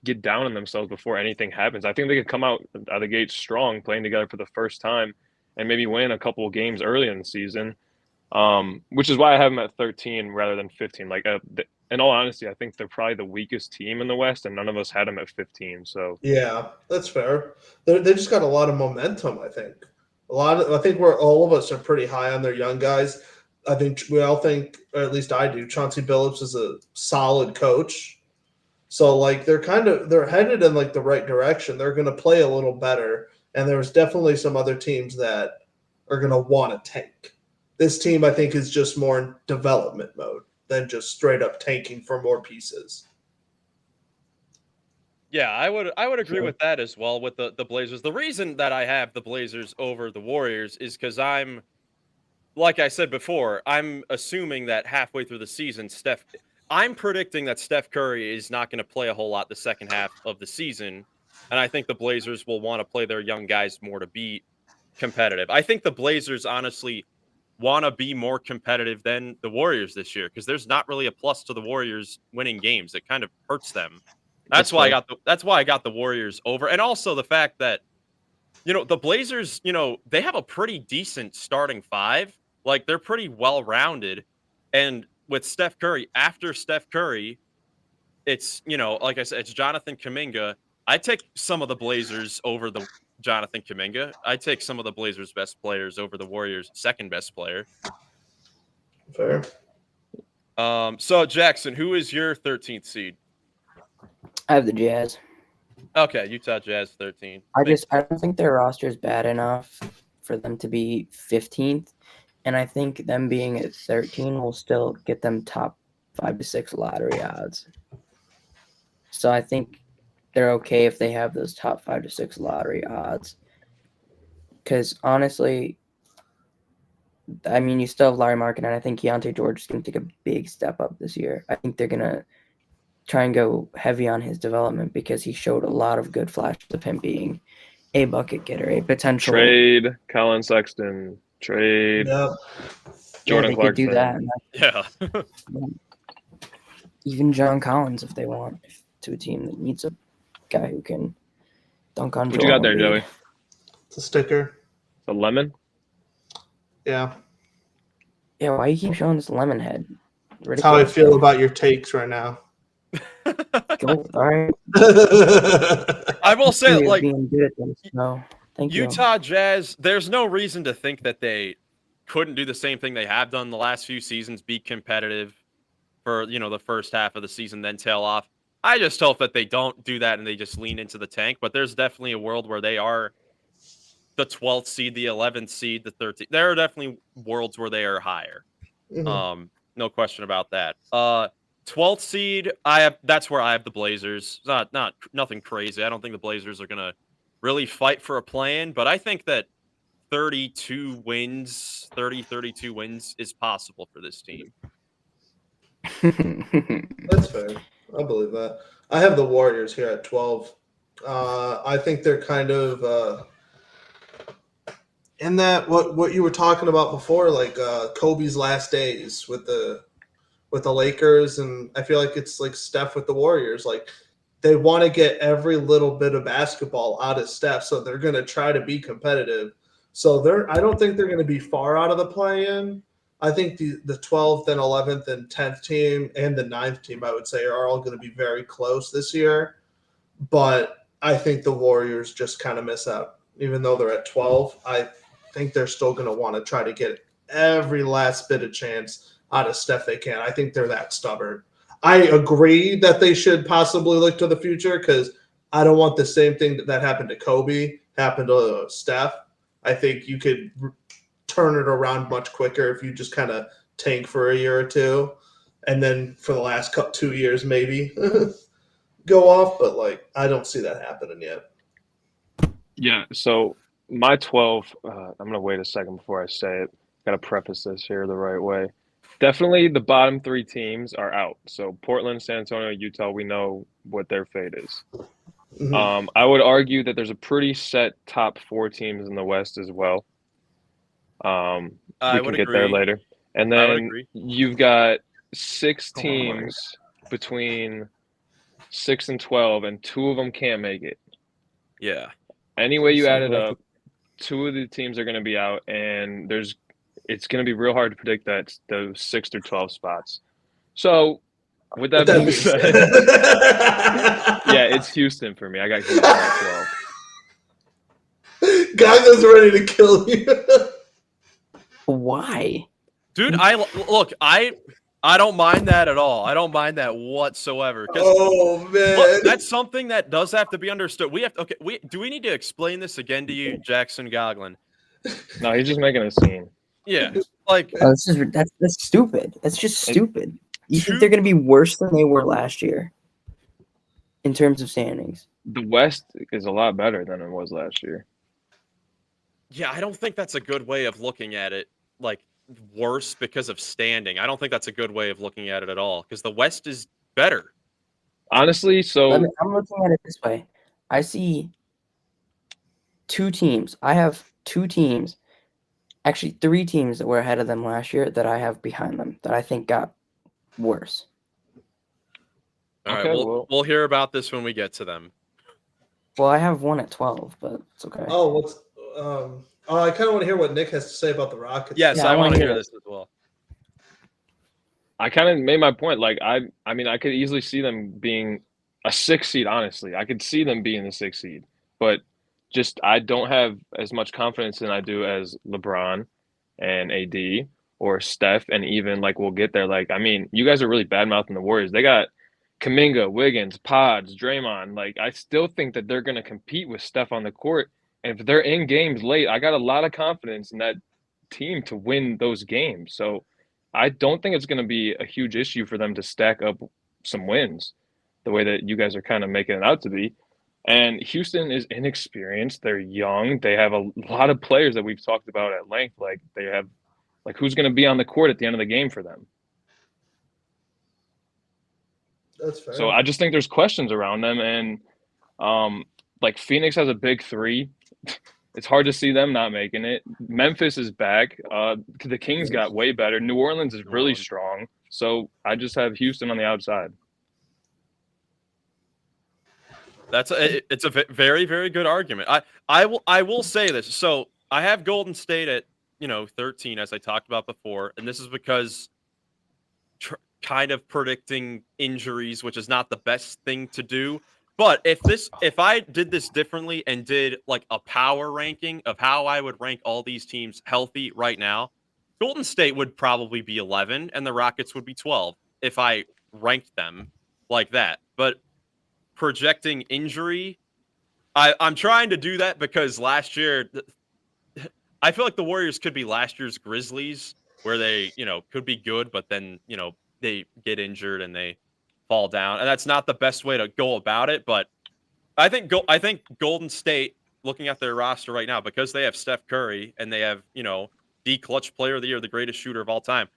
get down on themselves before anything happens. I think they could come out of the gate strong, playing together for the first time, and maybe win a couple of games early in the season. Which is why I have them at 13 rather than 15. Like, in all honesty, I think they're probably the weakest team in the West, and none of us had them at 15. So Yeah, that's fair. They just got a lot of momentum, I think. I think we're all of us are pretty high on their young guys. I think we all think, or at least I do, Chauncey Billups is a solid coach. So like they're headed in like the right direction. They're going to play a little better, and there's definitely some other teams that are going to want to tank. This team, I think, is just more in development mode than just straight up tanking for more pieces. Yeah, I would agree Sure. with that as well with the Blazers. The reason that I have the Blazers over the Warriors is because I'm like I said before, I'm assuming that halfway through the season, I'm predicting that Steph Curry is not going to play a whole lot the second half of the season, and I think the Blazers will want to play their young guys more to be competitive. I think the Blazers honestly want to be more competitive than the Warriors this year because there's not really a plus to the Warriors winning games. It kind of hurts them. that's fair. That's why I got the Warriors over, and also the fact that the Blazers, they have a pretty decent starting five. Like they're pretty well rounded, and with Steph Curry, after Steph Curry, it's like I said, it's Jonathan Kuminga. I take some of the Blazers over the Jonathan Kuminga. I take some of the Blazers' best players over the Warriors' second best player. Fair. So Jackson, who is your 13th seed? I have the Jazz. Okay, Utah Jazz 13. I don't think their roster is bad enough for them to be 15th, and I think them being at 13 will still get them top 5 to 6 lottery odds. So I think they're okay if they have those top 5 to 6 lottery odds. Because honestly, I mean, you still have Larry Markin, and I think Keontae George is going to take a big step up this year. I think they're going to try and go heavy on his development because he showed a lot of good flashes of him being a bucket getter, a potential Trade Colin Sexton. Trade Yeah. Jordan they could do Clarkson. that. Yeah. Even John Collins, if they want, to a team that needs a guy who can dunk on. What you got there, Embiid. Joey? It's a sticker. A lemon? Yeah. Yeah, why you keep showing this lemon head? That's how I Ridiculous. feel about your takes right now. Go, all right. I will say, You're like, being good at this, so thank you. Utah Jazz, there's no reason to think that they couldn't do the same thing they have done the last few seasons, be competitive for, the first half of the season, then tail off. I just hope that they don't do that and they just lean into the tank. But there's definitely a world where they are the 12th seed, the 11th seed, the 13th. There are definitely worlds where they are higher. Mhm. No question about that. 12th seed, that's where I have the Blazers. Not nothing crazy. I don't think the Blazers are gonna really fight for a play-in, but I think that 32 wins is possible for this team. That's fair. I believe that. I have the Warriors here at 12. I think they're kind of in that what you were talking about before, like Kobe's last days with the Lakers, and I feel like it's like Steph with the Warriors. Like they want to get every little bit of basketball out of Steph, so they're going to try to be competitive. So I don't think they're going to be far out of the play-in. I think the 12th and 11th and 10th team and the 9th team, I would say, are all going to be very close this year. But I think the Warriors just kind of miss out. Even though they're at 12, I think they're still going to want to try to get every last bit of chance out of Steph they can. I think they're that stubborn. I agree that they should possibly look to the future because I don't want the same thing that happened to Kobe happen to Steph. I think you could turn it around much quicker if you just kind of tank for a year or two, and then for the last 2 years maybe go off. But like, I don't see that happening yet. Yeah, so my 12, I'm going to wait a second before I say it. Got to preface this here the right way. Definitely the bottom 3 teams are out. So Portland, San Antonio, Utah, we know what their fate is. Mhm. I would argue that there's a pretty set top 4 teams in the West as well. I We would can get there agree. later. And I would then agree. you've got 6 Oh, my word. teams between 6 and 12, and 2 of them can't make it. Yeah. Any way you So add it who I up, think- two of the teams are going to be out, and it's going to be real hard to predict those 6 through 12 spots. So, with that With that being being said, said, yeah, it's Houston for me. I got Houston at 12. Gaga's ready to kill you. Why? Dude, I don't mind that at all. I don't mind that whatsoever. Because Oh man, look, that's something that does have to be understood. Do we need to explain this again to you, Jackson Goglin? No, he's just making a scene. Yeah, like Oh, that's stupid. That's just stupid. You think two- they're going to be worse than they were last year in terms of standings? The West is a lot better than it was last year. yeah, I don't think that's a good way of looking at it. Like worse because of standing. I don't think that's a good way of looking at it at all. Because the West is better. Honestly, so I'm looking at it this way. I see two teams. I have two teams, actually three teams that were ahead of them last year that I have behind them that I think got worse. All Okay, right, we'll hear about this when we get to them. Well, I have one at 12, but it's okay. oh I kind of want to hear what Nick has to say about the Rockets. Yes, Yeah, I I want wanna to hear hear it. this as well. I kind of made my point. Like I mean, I could easily see them being a 6 seed. Honestly, I could see them being the 6 seed, but just I don't have as much confidence than I do as LeBron and AD or Steph, and even like we'll get there. Like I mean, you guys are really bad mouthing the Warriors. They got Kuminga, Wiggins, Pods, Draymond. Like I still think that they're going to compete with Steph on the court, and if they're in games late, I got a lot of confidence in that team to win those games. So. I don't think it's going to be a huge issue for them to stack up some wins the way that you guys are kind of making it out to be. And Houston is inexperienced. They're young. They have a lot of players that we've talked about at length. Like they have, like who's going to be on the court at the end of the game for them? That's fair. So I just think there's questions around them. And like Phoenix has a big three. It's hard to see them not making it. Memphis is back. The Kings got way better. New Orleans is really strong. So I just have Houston on the outside. It's a very, very good argument. I will say this. So I have Golden State at 13, as I talked about before, and this is because kind of predicting injuries, which is not the best thing to do. But if I did this differently and did like a power ranking of how I would rank all these teams healthy right now, Golden State would probably be 11 and the Rockets would be 12 if I ranked them like that. But projecting injury, I'm trying to do that because last year, I feel like the Warriors could be last year's Grizzlies, where they could be good, but then they get injured and they fall down, and that's not the best way to go about it. But I think Golden State, looking at their roster right now, because they have Steph Curry and they have the clutch player of the year, the greatest shooter of all time,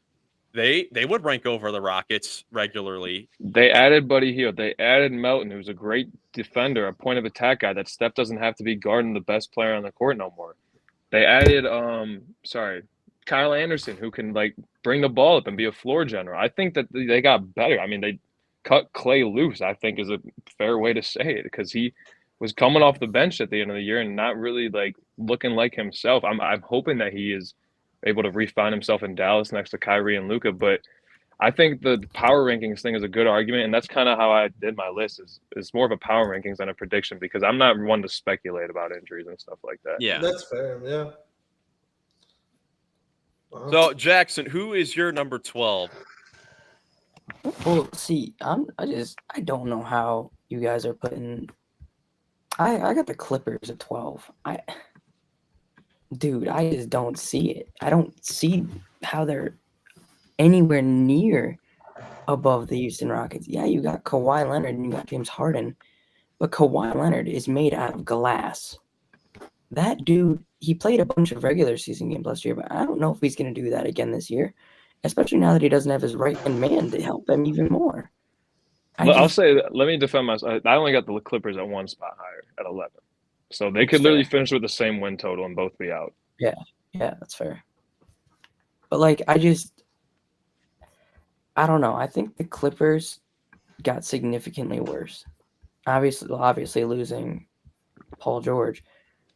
they would rank over the Rockets regularly. They added Buddy Hield. They added Melton, who's a great defender, a point of attack guy that Steph doesn't have to be guarding the best player on the court no more. They added Kyle Anderson, who can like bring the ball up and be a floor general. I think that they got better. I mean, they cut Clay loose, I think is a fair way to say it, because he was coming off the bench at the end of the year and not really like looking like himself. I'm hoping that he is able to refine himself in Dallas next to Kyrie and Luka, but I think the power rankings thing is a good argument, and that's kind of how I did my list. Is more of a power rankings than a prediction, because I'm not one to speculate about injuries and stuff like that. Yeah, that's fair. Yeah. Wow. So Jackson, who is your number 12? Well, see, I don't know how you guys are putting. I got the Clippers at 12. Dude, I just don't see it. I don't see how they're anywhere near above the Houston Rockets. Yeah, you got Kawhi Leonard and you got James Harden, but Kawhi Leonard is made out of glass. That dude, he played a bunch of regular season games last year, but I don't know if he's going to do that again this year, especially now that he doesn't have his right-hand man to help him even more. I'll say, let me defend myself. I only got the Clippers at one spot higher at 11. So they could literally finish with the same win total and both be out. Yeah, that's fair. But like, I don't know. I think the Clippers got significantly worse. Obviously losing Paul George,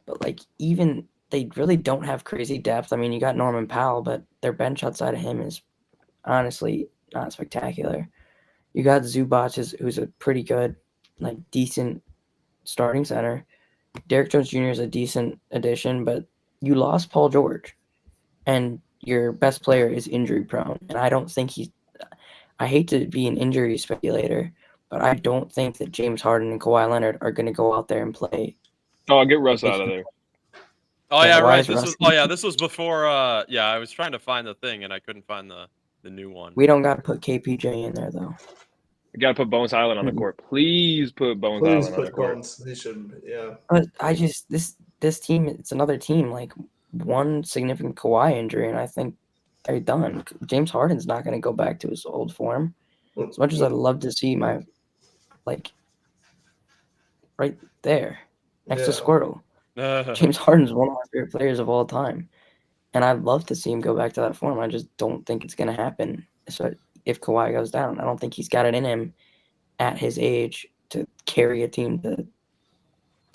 but like even they really don't have crazy depth. I mean, you got Norman Powell, but their bench outside of him is honestly not spectacular. You got Zubac, who's a pretty good, like decent starting center. Derek Jones Jr. is a decent addition, but you lost Paul George, and your best player is injury prone. And I don't think he's. I hate to be an injury speculator, but I don't think that James Harden and Kawhi Leonard are going to go out there and play. Oh, I'll get Russ out of there. Oh Yeah, yeah, why right. is This Russ- was oh yeah, this was before yeah, I was trying to find the thing and I couldn't find the new one. We don't got to put KPJ in there though. You got to put Bones Highland on the court. Please put Bones Please Highland on the put court. Bones. They should, yeah. But I just this team, it's another team. Like one significant Kawhi injury, and I think they're done. James Harden's not going to go back to his old form. As much as I'd love to see my, like, right there next to Yeah. Squirtle, James Harden's one of my favorite players of all time, and I'd love to see him go back to that form. I just don't think it's going to happen. So if Kawhi goes down, I don't think he's got it in him at his age to carry a team to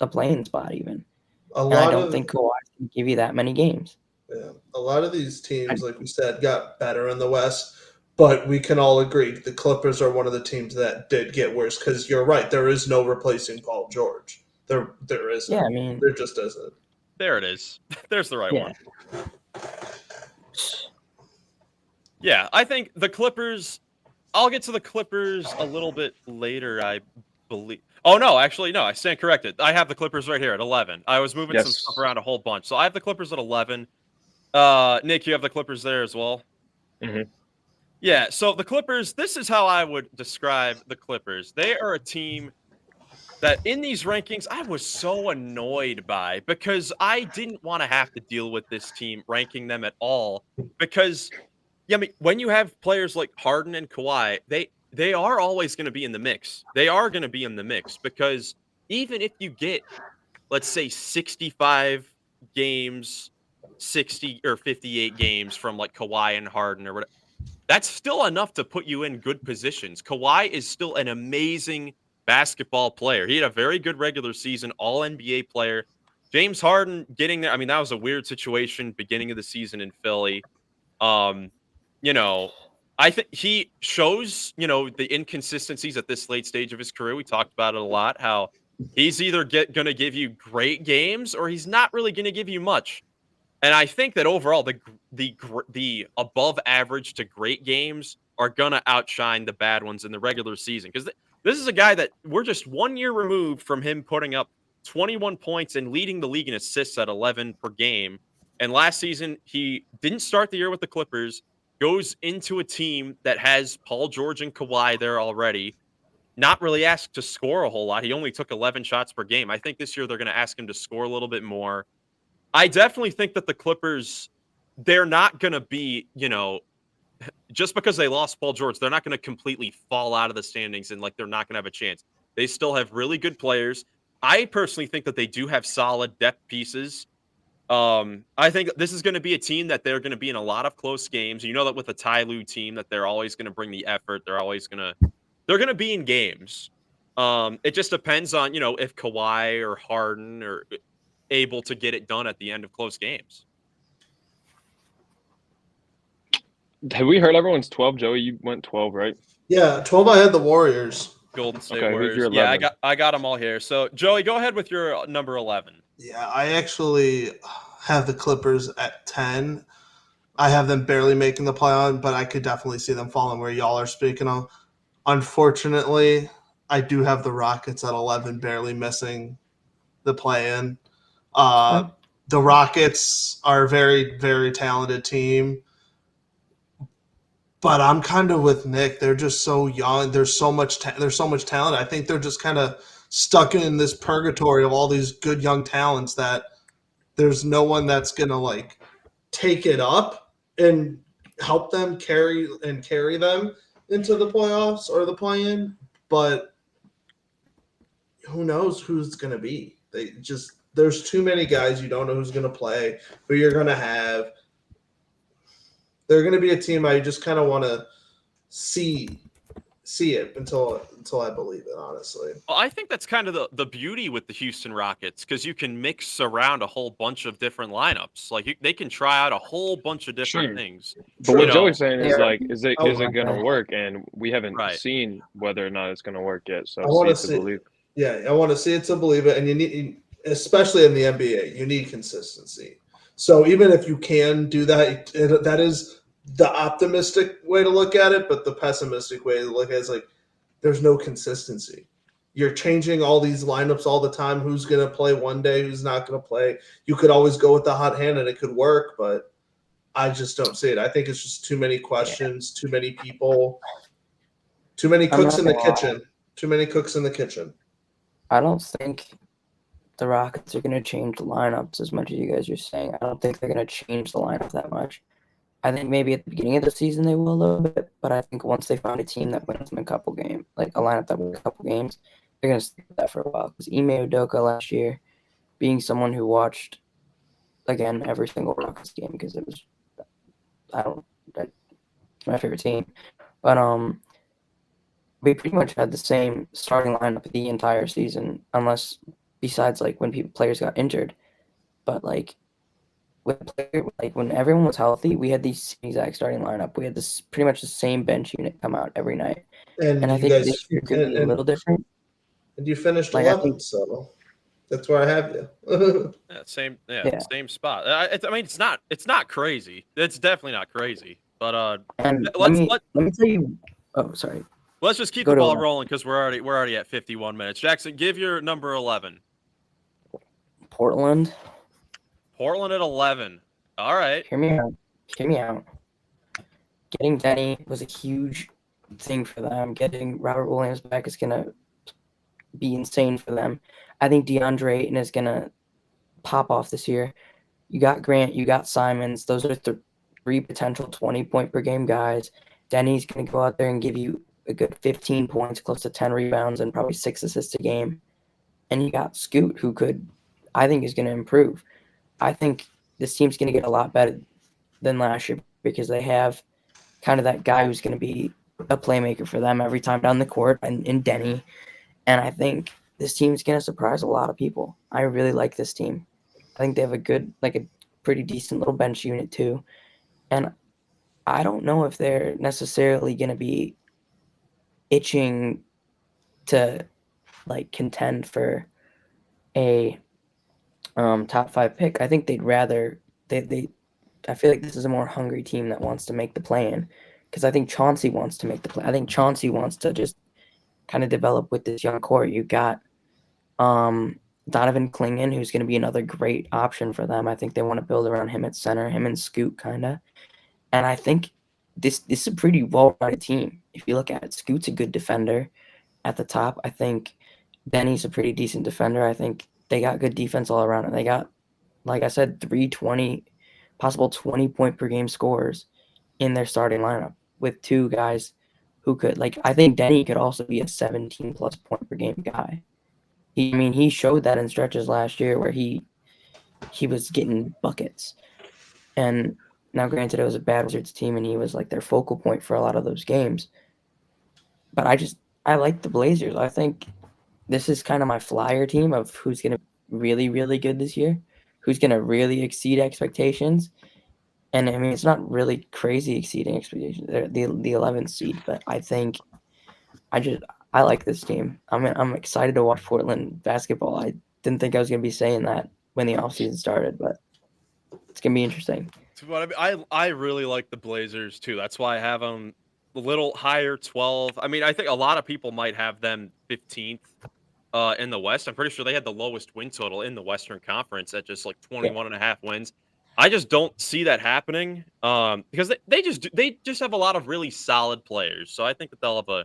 a playing spot even. And I don't think Kawhi can give you that many games. Yeah, a lot of these teams, like we said, got better in the West, but we can all agree the Clippers are one of the teams that did get worse because you're right. There is no replacing Paul George. There isn't. Yeah, I mean, there just isn't. There it is. There's the right yeah. one. Yeah, I think the Clippers. I'll get to the Clippers a little bit later, I believe. Oh no, actually no, I stand corrected. I have the Clippers right here at 11. I was moving some stuff around a whole bunch, so I have the Clippers at 11. Nick, you have the Clippers there as well. Mm-hmm. Yeah, so the Clippers. This is how I would describe the Clippers. They are a team that in these rankings I was so annoyed by because I didn't want to have to deal with this team ranking them at all because. Yeah, I mean, when you have players like Harden and Kawhi, they are always going to be in the mix. They are going to be in the mix because even if you get, let's say, 65 games, 60 or 58 games from like Kawhi and Harden or whatever, that's still enough to put you in good positions. Kawhi is still an amazing basketball player. He had a very good regular season, all NBA player. James Harden getting there, I mean, that was a weird situation beginning of the season in Philly. You know, I think he shows, the inconsistencies at this late stage of his career. We talked about it a lot, how he's either going to give you great games or he's not really going to give you much. And I think that overall, the above average to great games are going to outshine the bad ones in the regular season. Because this is a guy that we're just 1 year removed from him putting up 21 points and leading the league in assists at 11 per game. And last season, he didn't start the year with the Clippers, goes into a team that has Paul George and Kawhi there already, not really asked to score a whole lot. He only took 11 shots per game. I think this year they're going to ask him to score a little bit more. I definitely think that the Clippers, they're not going to be, just because they lost Paul George, they're not going to completely fall out of the standings and like they're not going to have a chance. They still have really good players. I personally think that they do have solid depth pieces. I think this is going to be a team that they're going to be in a lot of close games. You know that with a Ty Lue team that they're always going to bring the effort. They're going to be in games. It just depends on, if Kawhi or Harden are able to get it done at the end of close games. Have we heard everyone's 12? Joey, you went 12, right? Yeah, 12. I had the Warriors. Golden State Okay, Warriors. who's your Yeah, 11? I got them all here. So Joey, go ahead with your number 11. Yeah, I actually have the Clippers at 10. I have them barely making the play-on, but I could definitely see them falling where y'all are speaking of. Unfortunately, I do have the Rockets at 11, barely missing the play-in. The Rockets are a very, very talented team, but I'm kind of with Nick. They're just so young. There's so much talent. I think they're just kind of stuck in this purgatory of all these good young talents that there's no one that's gonna like take it up and help them carry them into the playoffs or the play-in. But who knows who's gonna be? There's too many guys you don't know who's gonna play, who you're gonna have. They're gonna be a team I just kind of want to see see it until I believe it, honestly. Well, I think that's kind of the beauty with the Houston Rockets because you can mix around a whole bunch of different lineups. Like they can try out a whole bunch of different Sure. things. But what You Joey's know, saying is Yeah. like, is it Oh, gonna okay. work? And we haven't Right. seen whether or not it's gonna work yet. So I want see to to see. believe. Yeah, I want to see it to believe it, and you need, especially in the NBA, you need consistency. So even if you can do that, that is the optimistic way to look at it. But the pessimistic way to look at it is like there's no consistency. You're changing all these lineups all the time. Who's going to play one day? Who's not going to play? You could always go with the hot hand, and it could work, but I just don't see it. I think it's just too many questions, too many people, too many I'm cooks not in the gonna lie. kitchen. Too many cooks in the kitchen. I don't think the Rockets are going to change the lineups as much as you guys are saying. I don't think they're going to change the lineup that much. I think maybe at the beginning of the season they will a little bit, but I think once they find a team that wins them a couple games, like a lineup that wins a couple games, they're going to stick with that for a while. Because Ime Udoka last year, being someone who watched, again, every single Rockets game because it was, it's my favorite team. But we pretty much had the same starting lineup the entire season, unless besides like when players got injured. But like when everyone was healthy, we had the same exact starting lineup. We had this pretty much the same bench unit come out every night. And And I you think guys, this year could be a little different. and you finished Like I 11th, think, so that's where I have you. yeah, yeah. same spot. I mean, it's not crazy. It's definitely not crazy. But And let's let me tell you. Oh, sorry. let's just keep Go the to ball 11. rolling because we're already at 51 minutes. Jackson, give your number 11. Portland. Portland at 11. All right. Hear me out. Hear me out. Getting Denny was a huge thing for them. Getting Robert Williams back is gonna be insane for them. I think DeAndre Ayton is gonna pop off this year. You got Grant, you got Simons. Those are three potential 20-point per game guys. Denny's gonna go out there and give you a good 15 points, close to 10 rebounds, and probably 6 assists a game. And you got Scoot, who I think is gonna improve. I think this team's gonna get a lot better than last year because they have kind of that guy who's going to be a playmaker for them every time down the court and in Denny. And I think this team's going to surprise a lot of people. I really like this team. I think they have a pretty decent little bench unit too. And I don't know if they're necessarily going to be itching to like contend for a top 5 pick. I think they'd rather I feel like this is a more hungry team that wants to make the play-in because I think Chauncey wants to make the play. I think Chauncey wants to just kind of develop with this young core. You got Donovan Clingan, who's going to be another great option for them. I think they want to build around him at center, him and Scoot kind of. And I think this is a pretty well-rounded team. If you look at it, Scoot's a good defender at the top. I think Benny's a pretty decent defender. I think they got good defense all around, and they got, like I said, 320 possible 20-point per game scorers in their starting lineup with 2 guys who could, like, I think Denny could also be a 17 plus point per game guy. He showed that in stretches last year where he was getting buckets. And now granted it was a bad Wizards team and he was like their focal point for a lot of those games. But I like the Blazers. I think this is kind of my flyer team of who's going to really, really good this year, who's going to really exceed expectations. And I mean, it's not really crazy exceeding expectations. They're the 11th seed, but I think I like this team. I'm excited to watch Portland basketball. I didn't think I was gonna be saying that when the offseason started, but it's gonna be interesting. But I really like the Blazers too. That's why I have them a little higher, 12. I mean, I think a lot of people might have them 15th in the West. I'm pretty sure they had the lowest win total in the Western Conference at just like 21 and a half wins. I just don't see that happening because they just have a lot of really solid players. So I think that they'll have a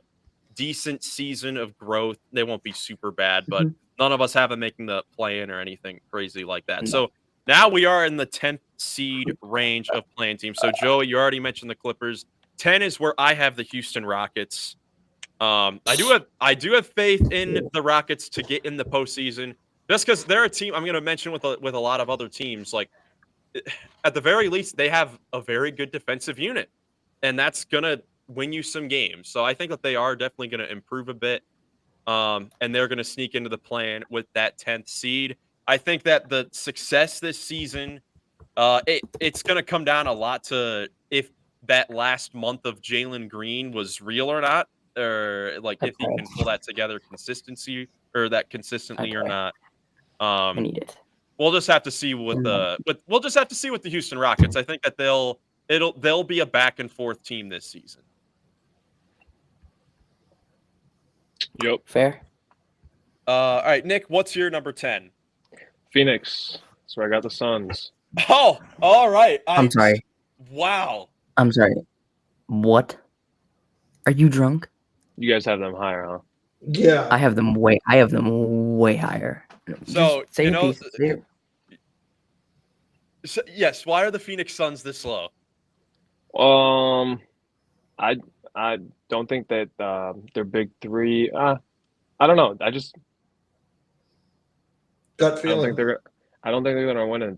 decent season of growth. They won't be super bad, but none of us have them making the play-in or anything crazy like that. No. So now we are in the 10th seed range of playing teams. So Joey, you already mentioned the Clippers. 10 is where I have the Houston Rockets. I do have faith in the Rockets to get in the postseason, just because they're a team I'm going to mention with a lot of other teams. Like at the very least, they have a very good defensive unit, and that's gonna win you some games. So I think that they are definitely going to improve a bit. And they're going to sneak into the plan with that 10th seed. I think that the success this season, it's going to come down a lot to if that last month of Jalen Green was real or not, or like I if he pray. can pull that together consistently or pray. not. I need it. We'll just have to see with we'll just have to see with the Houston Rockets. I think that they'll be a back and forth team this season. Yep. Fair. All right, Nick, what's your number 10? Phoenix. That's where I got the Suns. Oh, all right. I'm sorry. Wow. I'm sorry. What? Are you drunk? You guys have them higher, huh? Yeah. I have them way higher. So, Just say you your know, piece. Say So, yes, why are the Phoenix Suns this low? I don't think that their big three. I don't know. Gut I don't feeling. think they're. I don't think they're going to win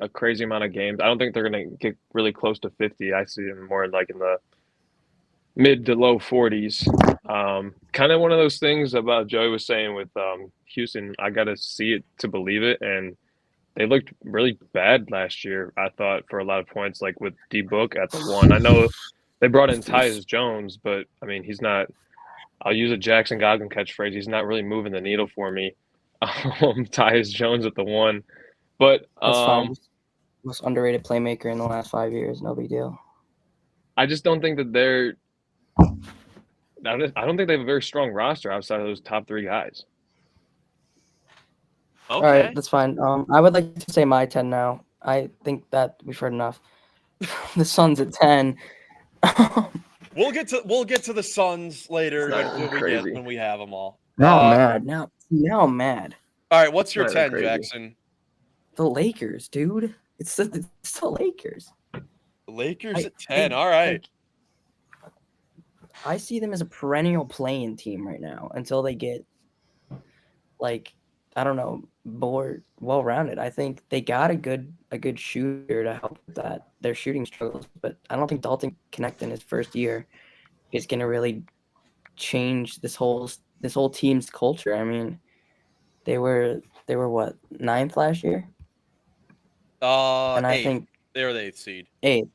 a crazy amount of games. I don't think they're going to get really close to 50. I see them more like in the mid to low 40s. Kind of one of those things about Joey was saying with Houston. I got to see it to believe it, and they looked really bad last year, I thought, for a lot of points, like with D-Book at the one. I know they brought in Tyus Jones, but, I mean, he's not – I'll use a Jackson Goggin catchphrase. He's not really moving the needle for me. Tyus Jones at the one. But That's fine. Most underrated playmaker in the last 5 years. No big deal. I just don't think that they're – I don't think they have a very strong roster outside of those top three guys. Okay. All right, that's fine. I would like to say my 10 now. I think that we've heard enough. The Suns at 10. We'll get to the Suns later Crazy. when we have them all. Now I'm mad. Now I'm mad. All right, what's your Not even 10, crazy. Jackson? The Lakers, dude. It's the Lakers. The Lakers at 10. All right. I see them as a perennial playing team right now until they get I don't know, more well-rounded. I think they got a good shooter to help with that. Their shooting struggles, but I don't think Dalton Connect in his first year is going to really change this whole team's culture. I mean, they were what, 9th last year? And I 8th. think They were the 8th seed. 8th.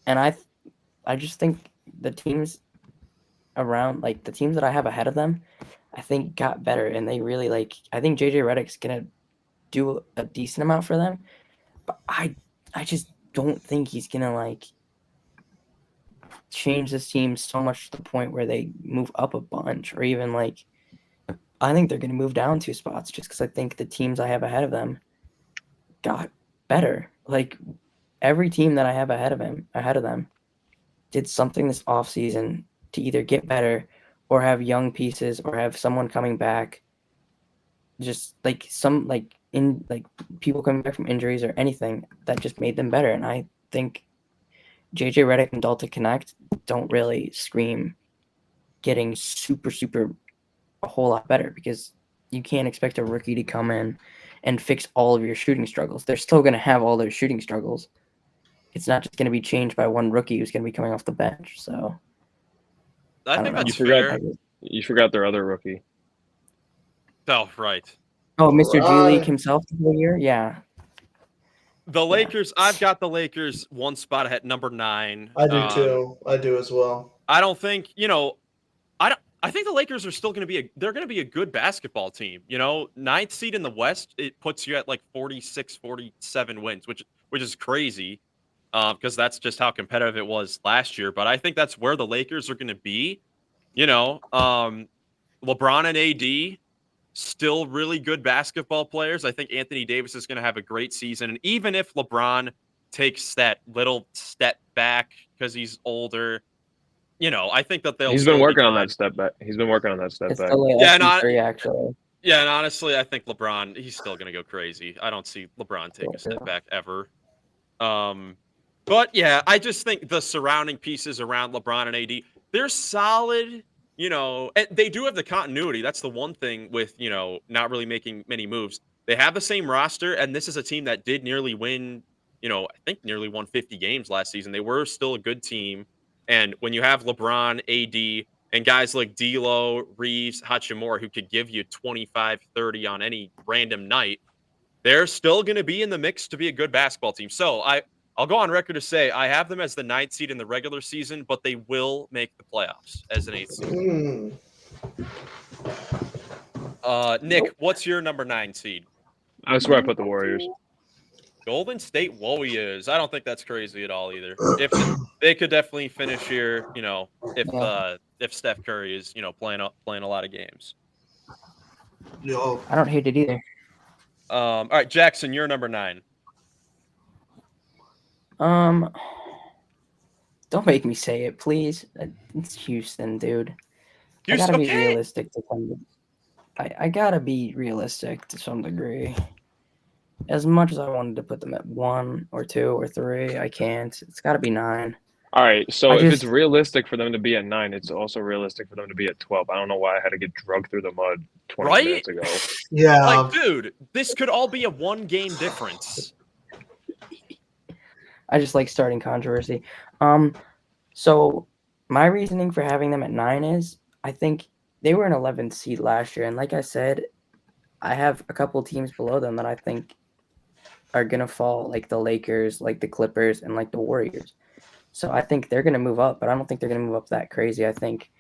And I just think the teams around, the teams that I have ahead of them, I think got better, and they really I think JJ Redick's gonna do a decent amount for them, but I just don't think he's gonna change this team so much to the point where they move up a bunch, or even I think they're gonna move down 2 spots just because I think the teams I have ahead of them got better. Every team that I have ahead of them did something this offseason to either get better or have young pieces or have someone coming back, just people coming back from injuries or anything that just made them better. And I think JJ Redick and Dalton Connect don't really scream getting super a whole lot better, because you can't expect a rookie to come in and fix all of your shooting struggles. They're still going to have all their shooting struggles. It's not just going to be changed by one rookie who's going to be coming off the bench. So I think don't know. that's You fair. You forgot their other rookie. Oh, right. Oh, Mr. G Right. League himself the whole year? Yeah. The Lakers, I've got the Lakers one spot ahead, number 9. I do too. I do as well. I don't think, I think the Lakers are still going to be a good basketball team. 9th seed in the West, it puts you at 46, 47 wins, which is crazy, because that's just how competitive it was last year. But I think that's where the Lakers are going to be. LeBron and AD, still really good basketball players. I think Anthony Davis is going to have a great season. And even if LeBron takes that little step back because he's older, I think that they'll. He's been working on that step back. He's been working on that step It's back. still Yeah, SC3, actually. Yeah, and honestly, I think LeBron, he's still going to go crazy. I don't see LeBron take a step back ever. But yeah, I just think the surrounding pieces around LeBron and AD, they're solid, and they do have the continuity. That's the one thing with, not really making many moves. They have the same roster, and this is a team that did nearly win, I think nearly won 50 games last season. They were still a good team. And when you have LeBron, AD, and guys like D'Lo, Reeves, Hachimura, who could give you 25, 30 on any random night, they're still going to be in the mix to be a good basketball team. So I'll go on record to say I have them as the 9th seed in the regular season, but they will make the playoffs as an 8th seed. Hmm. Nick, what's your number 9 seed? I swear I put the Warriors. Golden State Warriors. I don't think that's crazy at all either. If they could definitely finish here, if Steph Curry is, playing a lot of games. Yo, I don't hate it either. All right, Jackson, you're number 9. Don't make me say it, please. It's Houston, dude. I gotta be realistic to some. I gotta be realistic to some degree. As much as I wanted to put them at 1 or 2 or 3, I can't. It's got to be 9. All right, so if it's realistic for them to be at 9, it's also realistic for them to be at 12. I don't know why I had to get drugged through the mud 20 minutes ago. Yeah. Like, dude, this could all be a 1-game difference. I just like starting controversy. So my reasoning for having them at 9 is I think they were an 11th seed last year, and like I said, I have a couple teams below them that I think are gonna fall, like the Lakers, like the Clippers, and like the Warriors. So I think they're gonna move up, but I don't think they're gonna move up that crazy. I think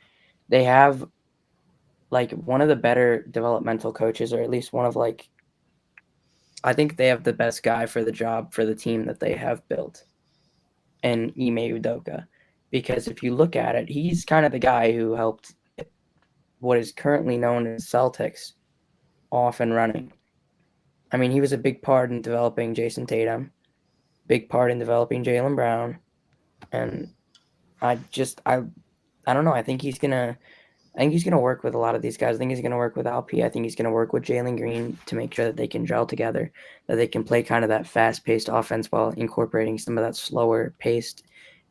they have like one of the better developmental coaches, or at least one of like, I think they have the best guy for the job for the team that they have built, and Ime Udoka. Because if you look at it, he's kind of the guy who helped what is currently known as Celtics off and running. I mean, he was a big part in developing Jason Tatum, big part in developing Jaylen Brown, and I don't know. I think he's gonna work with a lot of these guys. I think he's gonna work with Alp. I think he's gonna work with Jalen Green to make sure that they can gel together, that they can play kind of that fast-paced offense while incorporating some of that slower-paced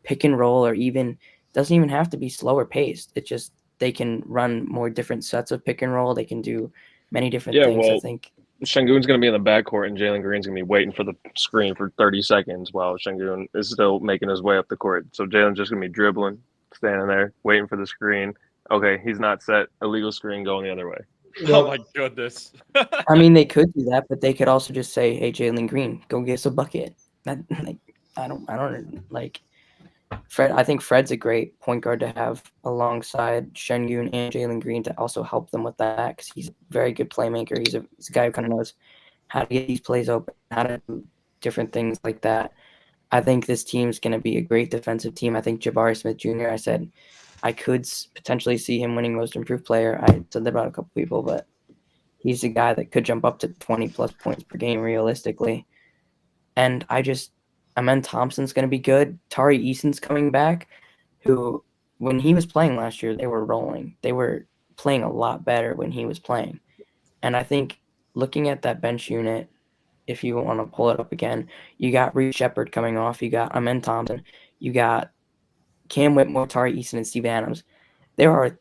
pick and roll, or even doesn't even have to be slower paced. It just they can run more different sets of pick and roll. They can do many different things. Well, I think Şengün's going to be in the backcourt, and Jalen Green's going to be waiting for the screen for 30 seconds while Şengün is still making his way up the court. So Jalen's just going to be dribbling, standing there, waiting for the screen. Okay, he's not set. Illegal screen going the other way. Oh my goodness. I mean, they could do that, but they could also just say, "Hey, Jalen Green, go get us a bucket." That like, I don't like Fred. I think Fred's a great point guard to have alongside Şengün and Jalen Green to also help them with that, because he's a very good playmaker. He's a guy who kind of knows how to get these plays open, how to do different things like that. I think this team's going to be a great defensive team. I think Jabari Smith Jr., I said I could potentially see him winning Most Improved Player. I said that about a couple people, but he's a guy that could jump up to 20-plus points per game realistically. And Amen Thompson's going to be good. Tari Eason's coming back, who, when he was playing last year, they were rolling. They were playing a lot better when he was playing. And I think looking at that bench unit, if you want to pull it up again, you got Reed Shepard coming off. You got Amen Thompson. You got Cam Whitmore, Tari Eason, and Steve Adams. There are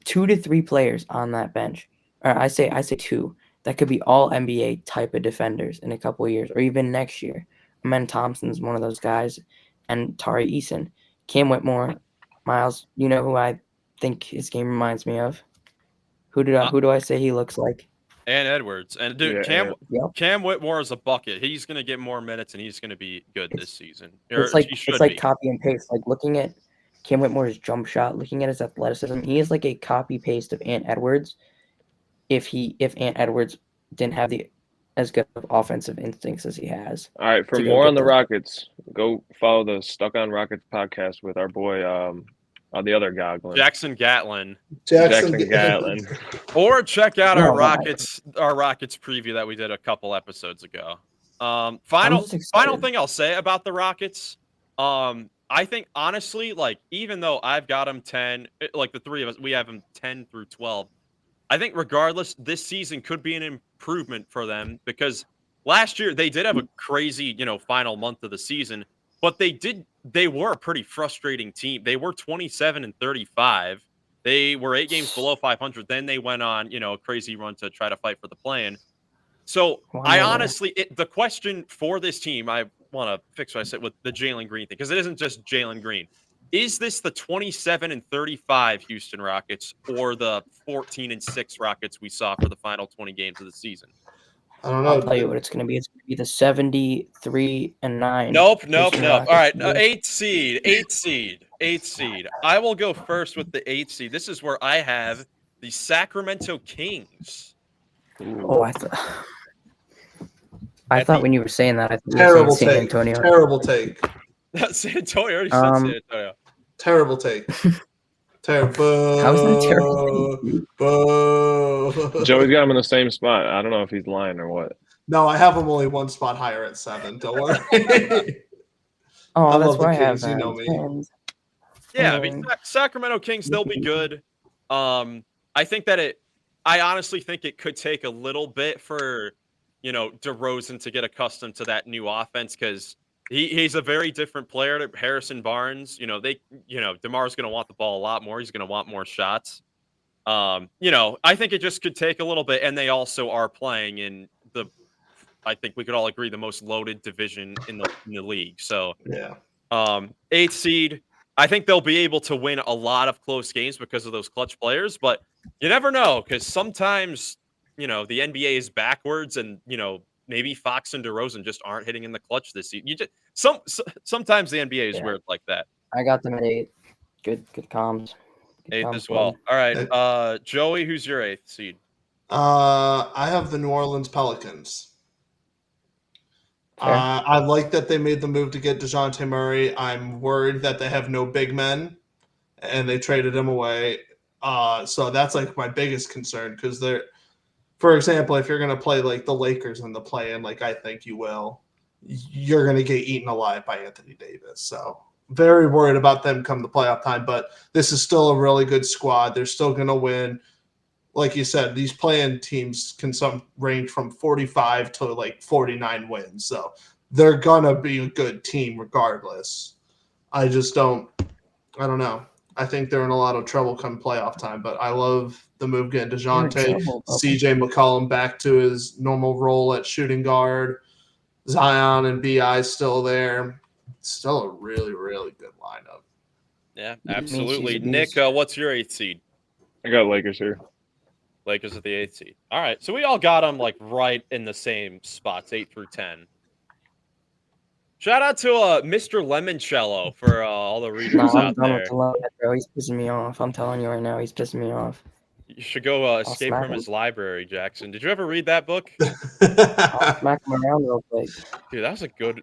2 to 3 players on that bench. Or I say 2 that could be all NBA type of defenders in a couple of years, or even next year. Amen Thompson's one of those guys, and Tari Eason. Cam Whitmore, Miles, you know who I think his game reminds me of? Who do I say he looks like? And Edwards. And dude, Yeah, Cam Whitmore is a bucket. He's going to get more minutes, and he's going to be good this season. It's like copy and paste. Like looking at Cam Whitmore's jump shot, looking at his athleticism, he is like a copy paste of Ant Edwards. If Ant Edwards didn't have as good of offensive instincts as he has. All right, for more on the Rockets, go follow the Stuck on Rockets podcast with our boy, the other guy, Jackson Gatlin. Or check out our Rockets preview that we did a couple episodes ago. Final thing I'll say about the Rockets. I think honestly, like, even though I've got them 10, like the three of us, we have them 10 through 12. I think regardless, this season could be an improvement for them, because last year they did have a crazy, final month of the season, but they were a pretty frustrating team. They were 27-35. They were 8 games below 500. Then they went on, a crazy run to try to fight for the play-in. So I honestly, the question for this team, I want to fix what I said with the Jalen Green thing, because it isn't just Jalen Green. is this the 27-35 Houston Rockets or the 14-6 Rockets we saw for the final 20 games of the season? I don't I'll know. tell you what it's going to be. It's going to be the 73-9. Nope. Houston All right, Rockets. eighth seed. I will go first with the 8th seed. This is where I have the Sacramento Kings. Oh, I thought when you were saying that, I thought you were Terrible saying San take. Antonio. Terrible take. San Antonio. I already said San Antonio. Terrible take. Terrible. How is that terrible? Boo. Joey's got him in the same spot. I don't know if he's lying or what. No, I have him only one spot higher at 7. Don't worry. Oh, I that's love the where I have Kings, you know me. and- Yeah, I mean, Sacramento Kings, they'll be good. I think that I honestly think it could take a little bit for, DeRozan to get accustomed to that new offense because he's a very different player to Harrison Barnes. DeMar's going to want the ball a lot more. He's going to want more shots. I think it just could take a little bit, and they also are playing in I think we could all agree, the most loaded division in the league. So, Yeah. 8th seed. I think they'll be able to win a lot of close games because of those clutch players, but you never know because sometimes, the NBA is backwards and, maybe Fox and DeRozan just aren't hitting in the clutch this season. Sometimes the NBA is weird like that. I got them at 8. Good comms. 8th as well. All right. Joey, who's your 8th seed? I have the New Orleans Pelicans. I like that they made the move to get DeJounte Murray. I'm worried that they have no big men, and they traded him away. So that's like my biggest concern because for example, if you're going to play like the Lakers in the play-in, like I think you will, you're going to get eaten alive by Anthony Davis. So very worried about them come the playoff time, but this is still a really good squad. They're still going to win. Like you said, these play-in teams can range from 45 to like 49 wins. So they're going to be a good team regardless. I don't know. I think they're in a lot of trouble come playoff time, but I love the move getting DeJounte, CJ McCollum back to his normal role at shooting guard, Zion and BI still there. Still a really, really good lineup. Yeah, absolutely. Nick, what's your 8th seed? I got Lakers here. Lakers at the 8th seed. All right, so we all got them like right in the same spots, 8 through 10. Shout out to Mr. Lemoncello for all the readers out there. With the limit, bro. He's pissing me off. I'm telling you right now, he's pissing me off. You should go escape from his library, Jackson. Did you ever read that book? I'll smack him around real quick. Dude, that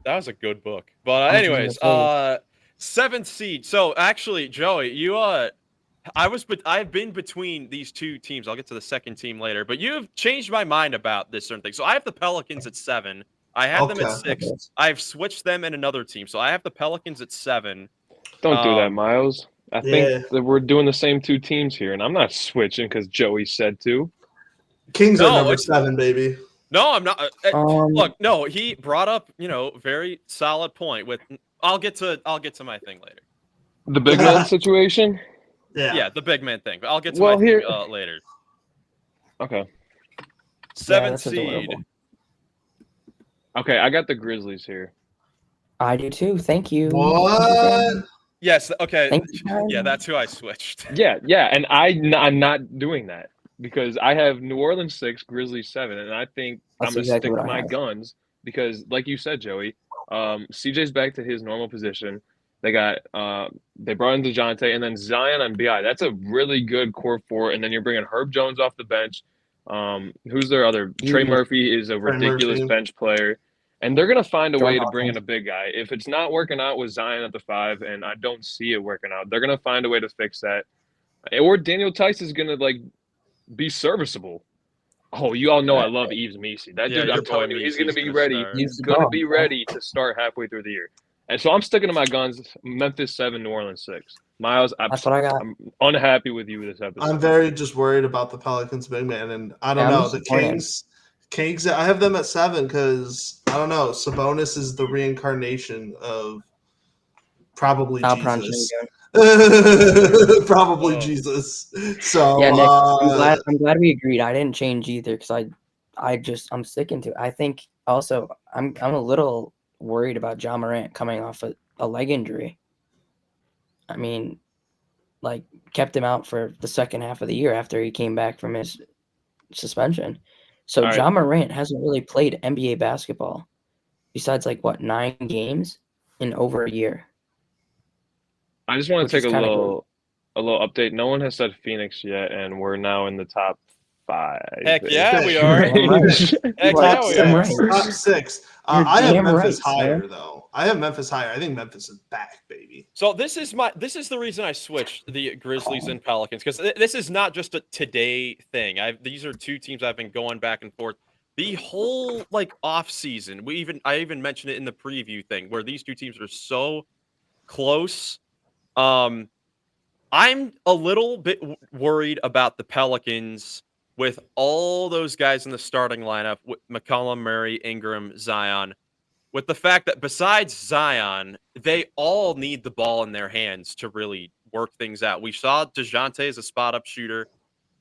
was a good book. But anyways, 7th seed. So actually, Joey, I've been between these two teams. I'll get to the second team later, but you've changed my mind about this certain thing. So I have the Pelicans at 7. I have them at 6. I've switched them in another team. So I have the Pelicans at 7. Don't do that, Miles. I think that we're doing the same two teams here, and I'm not switching because Joey said to. Kings are number 7, baby. No, I'm not. Look, no, he brought up, very solid point. I'll get to my thing later. The big man situation. Yeah, the big man thing. But I'll get to my thing later. Okay. 7th seed. Okay, I got the Grizzlies here. I do too. Thank you. What? Yes. Okay. Yeah, that's who I switched. Yeah, and I'm not doing that because I have New Orleans 6, Grizzlies 7, and I think I'm gonna stick with my guns because, like you said, Joey, CJ's back to his normal position. They got they brought in DeJounte and then Zion and BI. That's a really good core 4, and then you're bringing Herb Jones off the bench. Who's their other? Trey Murphy is a ridiculous bench player. And they're going to find a way to bring in a big guy. If it's not working out with Zion at the 5, and I don't see it working out, they're going to find a way to fix that. Or Daniel Tice is going to, be serviceable. Oh, you all know I love Yves Missi. That dude, I'm telling you, he's going to be ready. He's going to be ready to start halfway through the year. And so I'm sticking to my guns, Memphis 7, New Orleans 6. Miles, that's what I got. I'm unhappy with you this episode. I'm very just worried about the Pelicans big man, and I don't know. The Kings, I have them at 7 because I don't know. Sabonis is the reincarnation of probably Jesus. Probably Jesus. So yeah, Nick, I'm glad we agreed. I didn't change either because I'm sticking to it. I think also I'm a little worried about Ja Morant coming off a leg injury. I mean, like kept him out for the second half of the year after he came back from his suspension. So All right. Ja Morant hasn't really played NBA basketball besides 9 games in over a year. I just want Which to take is kinda good. a little update. No one has said Phoenix yet, and we're now in the top 5. Heck yeah, we Six. are. Damn right. Heck You are yeah, we damn are. right. Top 6. You're I have damn Memphis right, higher sir. though. I have Memphis higher. I think Memphis is back, baby. So this is the reason I switched the Grizzlies and Pelicans, because this is not just a today thing. These are two teams I've been going back and forth the whole off season. I even mentioned it in the preview thing where these two teams are so close. I'm a little bit worried about the Pelicans with all those guys in the starting lineup with McCollum, Murray, Ingram, Zion. With the fact that besides Zion, they all need the ball in their hands to really work things out. We saw DeJounte as a spot-up shooter.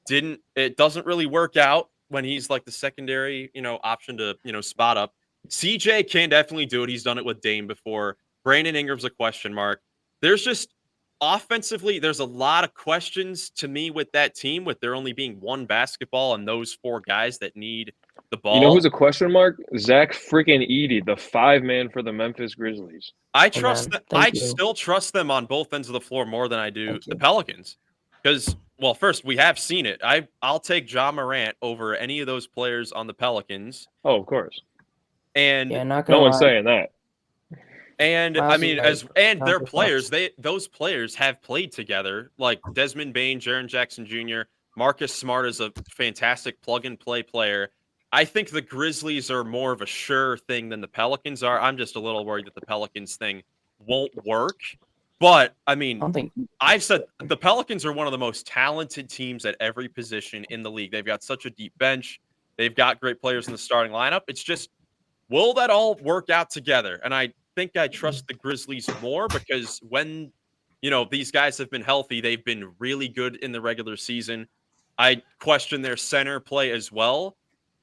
It doesn't really work out when he's like the secondary, option to, spot up. CJ can definitely do it. He's done it with Dame before. Brandon Ingram's a question mark. There's just offensively, there's a lot of questions to me with that team, with there only being one basketball and those 4 guys that need the ball. You know who's a question mark? Zach freaking Edey, the 5-man for the Memphis Grizzlies. I still trust them on both ends of the floor more than I do the Pelicans. Because, well, first, we have seen it. I'll take Ja Morant over any of those players on the Pelicans. Oh, of course. And Yeah, not no gonna one's lie. saying that. And Miles I mean, is right. their Not players, those players have played together. Like Desmond Bane, Jaren Jackson Jr., Marcus Smart is a fantastic plug and play player. I think the Grizzlies are more of a sure thing than the Pelicans are. I'm just a little worried that the Pelicans thing won't work. But I I mean, don't think I've said the Pelicans are one of the most talented teams at every position in the league. They've got such a deep bench. They've got great players in the starting lineup. It's just, will that all work out together? And I think I trust the Grizzlies more because when, these guys have been healthy, they've been really good in the regular season. I question their center play as well.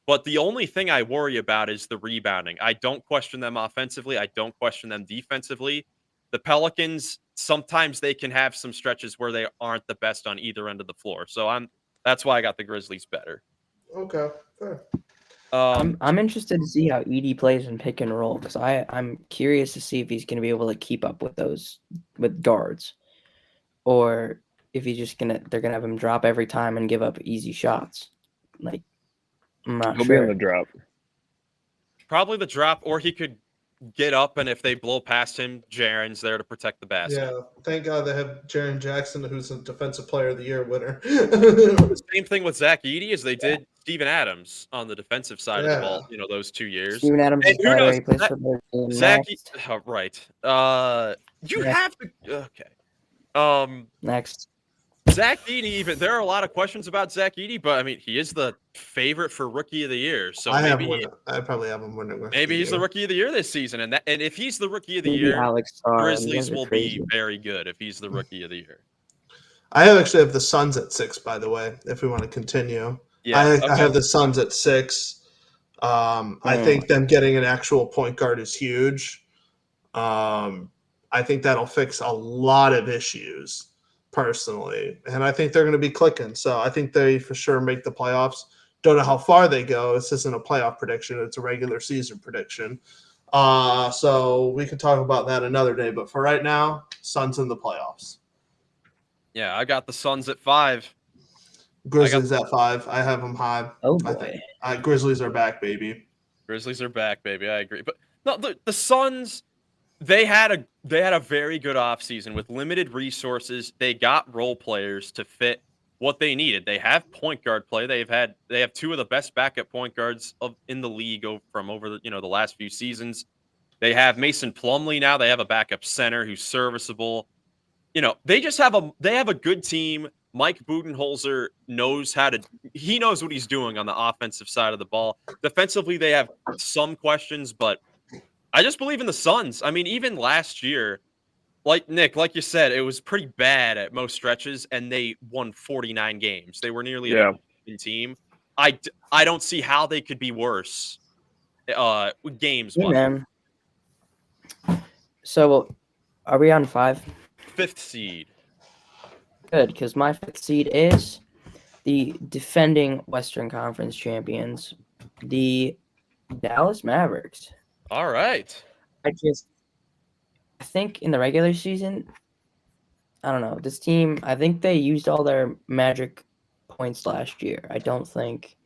But the only thing I worry about is the rebounding. I don't question them offensively. I don't question them defensively. The Pelicans, sometimes they can have some stretches where they aren't the best on either end of the floor. So that's why I got the Grizzlies better. Okay, fair. I'm interested to see how Edey plays in pick and roll because I'm curious to see if he's going to be able to keep up with guards, or if they're gonna have him drop every time and give up easy shots. I'm not He'll sure. be on the drop. Probably the drop, or he could get up, and if they blow past him, Jaren's there to protect the basket. Yeah, thank God they have Jaren Jackson, who's a Defensive Player of the Year winner. The same thing with Zach Edey as they did Steven Adams on the defensive side of the ball, those 2 years. Steven Adams And is who better. knows? He plays for the team. Zach, Next. right. You Next. have to, okay. Next. Zach Edey, there are a lot of questions about Zach Edey, but I mean, he is the favorite for Rookie of the Year. So I probably have him winning. Maybe he's the Rookie of the Year this season, and if he's the Rookie of the Maybe Year, Alex Grizzlies will be very good if he's the Rookie of the Year. I actually have the Suns at 6, by the way, if we want to continue. Yeah, I have the Suns at 6. I think them getting an actual point guard is huge. I think that'll fix a lot of issues, personally. And I think they're going to be clicking. So I think they for sure make the playoffs. Don't know how far they go. This isn't a playoff prediction. It's a regular season prediction. So we can talk about that another day. But for right now, Suns in the playoffs. Yeah, I got the Suns at 5. Grizzlies at 5. I have them high. Oh boy, Grizzlies are back, baby. Grizzlies are back, baby. I agree. But no, the Suns, they had a very good offseason with limited resources. They got role players to fit what they needed. They have point guard play. They have 2 of the best backup point guards in the league from over the last few seasons. They have Mason Plumlee now. They have a backup center who's serviceable. They just have a good team. Mike Budenholzer knows he knows what he's doing on the offensive side of the ball. Defensively, they have some questions, but I just believe in the Suns. I mean, even last year, like you said, it was pretty bad at most stretches, and they won 49 games. They were nearly a team. I don't see how they could be worse games. Hey, man. So, are we on 5? fifth seed? Good, because my fifth seed is the defending Western Conference champions, the Dallas Mavericks. All right. I think in the regular season, I don't know, this team, I think they used all their magic points last year. I don't think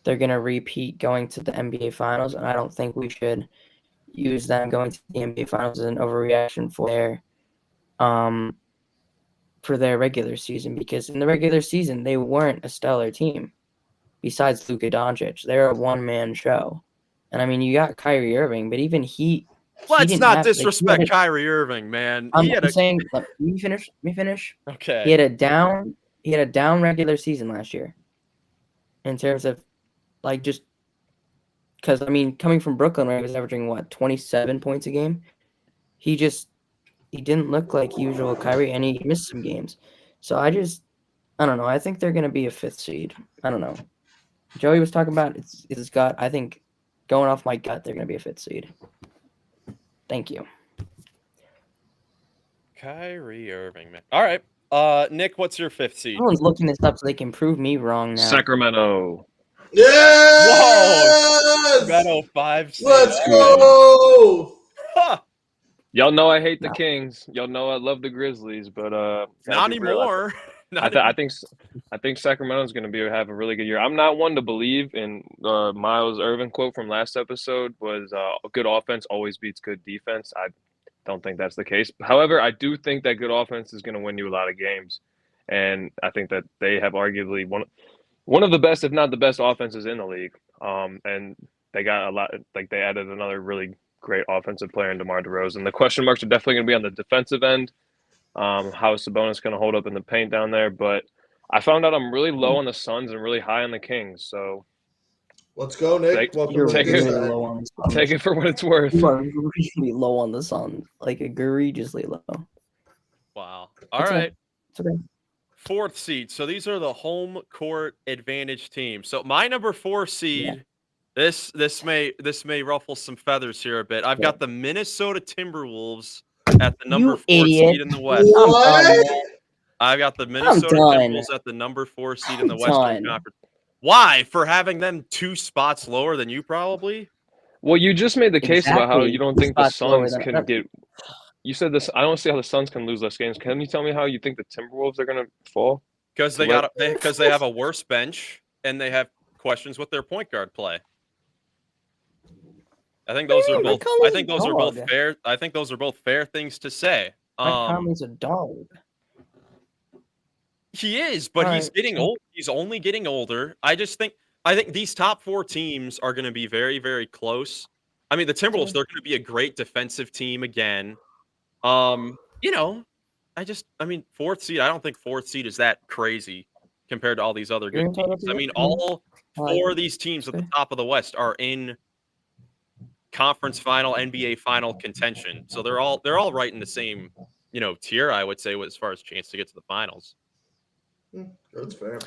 they're going to repeat going to the NBA Finals, and I don't think we should use them going to the NBA Finals as an overreaction for their regular season, because in the regular season, they weren't a stellar team. Besides Luka Doncic, they're a one-man show. And I mean, you got Kyrie Irving, but even he Let's didn't not have disrespect Kyrie Irving, man. I'm saying, let me finish. Okay. He had a down regular season last year. In terms of like just because I mean, coming from Brooklyn where he was averaging 27 points a game, he didn't look like usual Kyrie, and he missed some games. So I don't know. I think they're gonna be a fifth seed. I don't know. Joey was talking about it's gut. I think going off my gut, they're gonna be a fifth seed. Thank you. Kyrie Irving, man. All right. Nick, what's your fifth seed? Someone's looking this up so they can prove me wrong now. Sacramento. Yes! Sacramento 5 seed. Let's All go! right. Y'all know I hate the No. Kings. Y'all know I love the Grizzlies, but Not anymore. I think Sacramento's going to have a really good year. I'm not one to believe in Miles Irvin quote from last episode was good offense always beats good defense. I don't think that's the case. However, I do think that good offense is going to win you a lot of games, and I think that they have arguably one of the best, if not the best, offenses in the league. And they got a lot. Like they added another really great offensive player in DeMar DeRozan. The question marks are definitely going to be on the defensive end. How is Sabonis going to hold up in the paint down there? But I found out I'm really low on the Suns and really high on the Kings. So Let's go, Nick. Welcome You're to the take good it. really side. low on the Suns. take it for what it's worth. You are really low on the Suns, like egregiously low. Wow. All It's right. It's okay. Fourth seed. So these are the home court advantage teams. So my number 4 seed, this may ruffle some feathers here a bit. I've got the Minnesota Timberwolves at the number 4 idiot. seed in the West. I'm What? done, man. I've got the Minnesota done. Timberwolves at the number 4 seed in the I'm Western done. Conference. Why? For having them 2 spots lower than you probably? Well, you just made the case about how Exactly. you don't think the Spots lower Suns than- can get. You said this. I don't see how the Suns can lose less games. Can you tell me how you think the Timberwolves are going to fall? Because they have a worse bench and they have questions with their point guard play. I think those are both. I think those are both dog. fair. I think those are both fair things to say. Mike Conley's a dog. He is, but All he's right, getting so- old. He's only getting older. I think these top 4 teams are going to be very, very close. I mean, the Timberwolves, they're going to be a great defensive team again. You know, I mean, 4th seed, I don't think 4th seed is that crazy compared to all these other good teams. I mean, all 4 of these teams at the top of the West are in conference final, NBA final contention. So they're all right in the same, tier, I would say, as far as chance to get to the finals. That's fair.